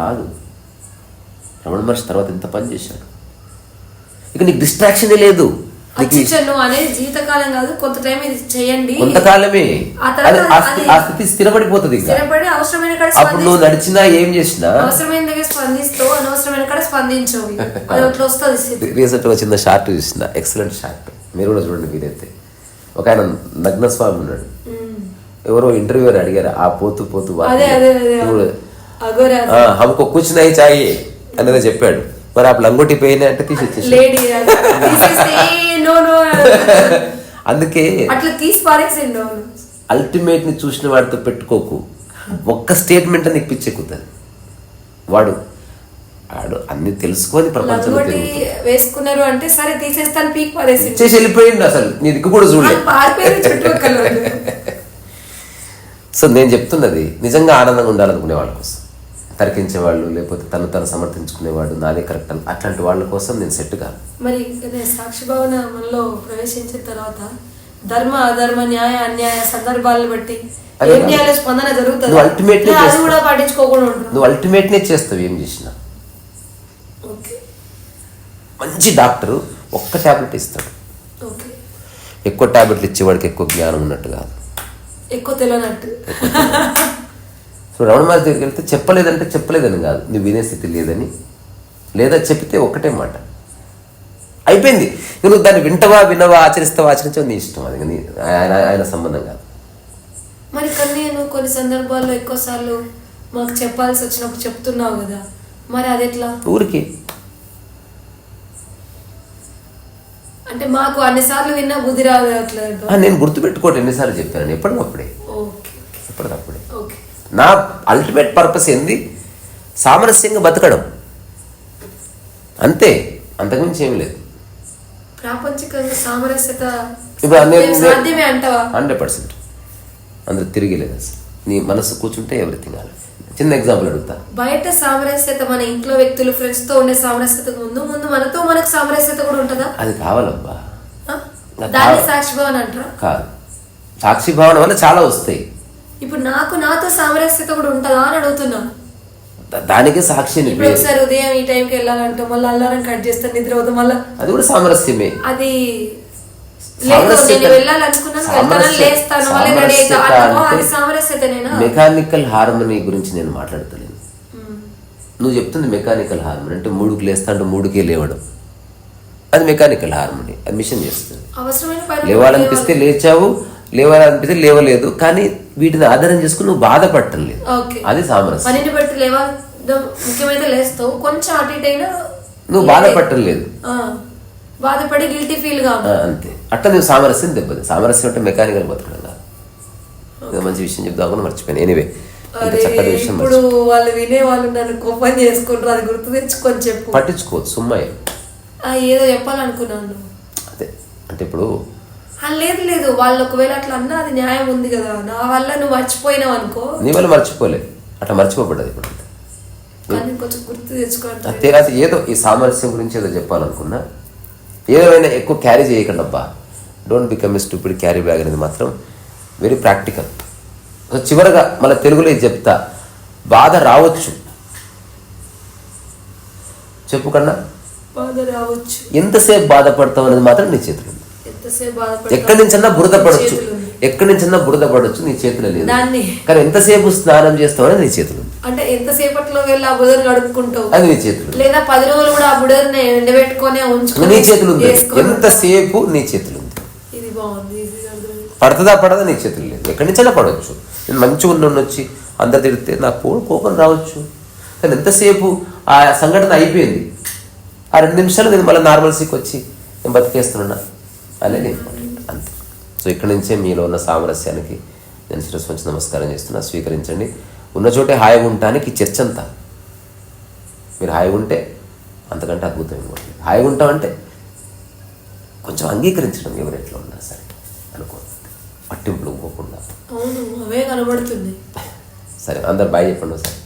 కాదు. రమణ మహర్షి తర్వాత ఎంత పని చేశాడు. ఇక నీకు డిస్ట్రాక్షనే లేదు. జీవితకాలం కాదు, కొంత టైం ఇది చేయండి, కొంతకాలమే ఆ స్థితి స్థిరపడిపోతుంది. అప్పుడు నువ్వు నడిచినా ఏం చేసినా అవసరమైన దగ్గర స్పందిస్తూ అనవసరమైన కాడ స్పందించవు. రీసెంట్ గా చిన్న షార్ట్ చూసిన, ఎక్సలెంట్ షార్ట్, మీరు కూడా చూడండి వీలైతే. ఒక ఆయన నగ్నస్వామి ఉన్నాడు, ఎవరో ఇంటర్వ్యూ అడిగారు, ఆ పోతూ పోతూ హమ్కో కుచ్ నహీ చాహియే అనేది చెప్పాడు. మరి ఆ లంగోటి పోయినా అంటే తీసేసి అందుకే అల్టిమేట్ ని చూసిన వాడితో పెట్టుకోకు. ఒక్క స్టేట్మెంట్ నీకు పిచ్చెక్కుతుంది. వాడు అన్ని తెలుసుకొని ప్రపంచంలో వేసుకున్నారు అంటే సరే తీసేస్తాను పీక్ చేసి వెళ్ళిపోయింది. అసలు నీ దిక్కు కూడా చూడలేదు. సో నేను చెప్తున్నది నిజంగా ఆనందంగా ఉండాలనుకునే వాళ్ళ కోసం, తరికించేవాళ్ళు లేకపోతే తను సమర్థించుకునేవాడు నాదే కరెక్ట్ అని అట్లాంటి వాళ్ళ కోసం నేను సెట్ కాదు. మరి సాక్షి భావన మనలో ప్రవేశించిన తర్వాత ధర్మ అధర్మ న్యాయ అన్యాయ సందర్భాలను బట్టి ఏం న్యాయ స్పందన జరుగుతుంది. నువ్వు అల్టిమేట్నే చేస్తావు ఏం చేసినా. మంచి డాక్టరు ఒక్క టాబ్లెట్ ఇస్తాడు, ఎక్కువ టాబ్లెట్లు ఇచ్చేవాడికి ఎక్కువ జ్ఞానం ఉన్నట్టు కాదు, ఎక్కువ తెలియనట్టు. సో రమణ మహర్షి దగ్గరికి వెళ్తే చెప్పలేదంటే చెప్పలేదని కాదు, నువ్వు వినే స్థితి లేదని, లేదా చెప్పితే ఒక్కటే మాట అయిపోయింది. నువ్వు దాన్ని వినవా ఆచరిస్తావా నీ ఇష్టం, అది ఆయన సంబంధం కాదు. మరి కొన్ని సందర్భాల్లో ఎక్కువ సార్లు మాకు చెప్పాల్సి వచ్చినప్పుడు చెప్తున్నావు కదా, మరి అది ఎట్లా? ఊరికి అంటే మాకు అన్నిసార్లు విన్నా బుద్ధి రాదు. నేను గుర్తుపెట్టుకోవటం ఎన్నిసార్లు చెప్పాను, ఎప్పటికప్పుడే. నా అల్టిమేట్ పర్పస్ ఏంది? సామరస్యంగా బతకడం, అంతే, అంతకుమించి ఏమి లేదు. ప్రాపంచికంగా సామరస్యత 100% అందరూ తిరిగిలేదు. అసలు నీ మనసు కూర్చుంటే ఎవ్రీథింగ్ ఆల్. చిన్న ఎగ్జాంపుల్ అడుగుతా. బయట సామరస్యత మన ఇంట్లో వ్యక్తులు ఫ్రెండ్స్ తో ఉండే సామరస్యత ముందు మనకు సామరస్యత కూడా ఉంటుందా? అది కావాలబ్బా. దాన్ని సాక్షి భావన అంటారా? కాదు, సాక్షి భావన వల్ల చాలా వస్తాయి. ఇప్పుడు నాతో సామరస్యత కూడా ఉంటుందా అని అడుగుతున్నా. దానికి సాక్షి ఇప్పుడు ఒకసారి ఉదయం ఈ టైంకి వెళ్ళాలంటే మళ్ళీ అలారం కట్ చేస్తాను, నిద్ర అవుతాం, మళ్ళీ అది కూడా సామరస్యమే. అది లేదు, నేను వెళ్ళాలనుకున్నాను, వెళ్తాను, లేస్తాను, మళ్ళీ రెడీ అవుతాను, అది సామరస్యతనేనా? మెకానికల్ హార్మనీ గురించి నేను మాట్లాడతలేను. నువ్వు చెప్తుంది మెకానికల్ హార్మనీ అంటే 3కి లేస్తా అంటే 3కే లేవడం, అది మెకానికల్ హార్మనీ, అది మిషన్ చేస్తుంది. అవసరమైన పని లేవాలనిపిస్తే లేచావు, లేవాలనిపిస్తే లేవలేదు, కానీ వీటిని ఆధారం చేసుకుని నువ్వు బాధపడటం లేదు, అది సామరస్యం. పనిని బట్టి లేవడం ముఖ్యమైతే లేస్తావు, కొంచెం అటు ఇటు అయినా నువ్వు బాధపడటం లేదు, బాధపడి గిల్టీ ఫీల్ గా అంతే. అట్లా నువ్వు సామరస్యం దెబ్బది. సామరస్యం అంటే మెకానికల్ బతకడం కాదు. మంచి విషయం చెప్దామని మర్చిపోయాను. ఎనీవే, చక్కటి విషయం. ఇప్పుడు వాళ్ళు వినే వాళ్ళు నన్ను కోపం చేసుకుంటారు, అది గుర్తు తెచ్చుకొని చెప్పు. పట్టించుకోవద్దు, సుమ్మాయి ఏదో చెప్పాలనుకున్నాను. అదే అంటే ఇప్పుడు లేదు వాళ్ళు ఒకవేళ అట్లా అన్నా అది న్యాయం ఉంది కదా, నా వల్ల నువ్వు మర్చిపోయినావు అనుకో. నీ వల్ల మర్చిపోలే, అట్లా మర్చిపోబడ్డది ఇప్పుడు. కానీ కొంచెం గుర్తు తెచ్చుకోవాలి. అంతేకాదు, ఏదో ఈ సామరస్యం గురించి ఏదో చెప్పాలనుకున్నా, ఏదైనా ఎక్కువ క్యారీ చేయకండి అబ్బా. Don't become a stupid carry bag అనేది మాత్రం వెరీ ప్రాక్టికల్. చివరగా మళ్ళీ తెలుగులో ఇది చెప్తా, బాధ రావచ్చు, చెప్పు కన్నా, బాధ రావచ్చు, ఎంతసేపు బాధపడతావు అనేది మాత్రం నీ చేతులు ఉంది. ఎక్కడి నుంచన్నా బురద పడవచ్చు, ఎక్కడి నుంచన్నా బురద పడవచ్చు, నీ చేతిలో లేదు. కానీ ఎంతసేపు స్నానం చేస్తావు అనేది నీ చేతులు ఉంది. అంటే ఎంతసేపట్లో వెళ్ళి ఆ బుడని కడుక్కుంటావు, అది నీ చేతులు. లేదా 10 రోజులు కూడా ఆ బుడని ఎండబెట్టుకునే ఉంచుకుని నీ చేతులు ఉంది. ఎంతసేపు నీ చేతులు ఉంది. ఇది బాగుంది. పడతదా పడదా నీ చేతులు లేదు. ఎక్కడి నుంచైనా పడవచ్చు. నేను మంచిగా వచ్చి అందరు తిడితే నాకు కోపం రావచ్చు, కానీ ఎంతసేపు ఆ సంఘటన అయిపోయింది, ఆ 2 నిమిషాలు నేను మళ్ళీ నార్మల్సీకి వచ్చి నేను బతికేస్తున్నా అనేది ఇంపార్టెంట్, అంతే. సో ఇక్కడి నుంచే మీలో ఉన్న సామరస్యానికి నేను శిరస్సు వంచి నమస్కారం చేస్తున్నా. స్వీకరించండి. ఉన్న చోటే హాయిగా ఉండటానికి చర్చ అంతా. మీరు హాయిగా ఉంటే అంతకంటే అద్భుతం ఇంకోటి. హాయిగా ఉంటామంటే కొంచెం అంగీకరించడం, ఎవరు ఎట్లా ఉన్నా సరే అనుకో, పట్టింపులు పోకుండా. అవును, అవే కనబడుతుంది. సరే, అందరు బాయ్ చెప్పండి సార్.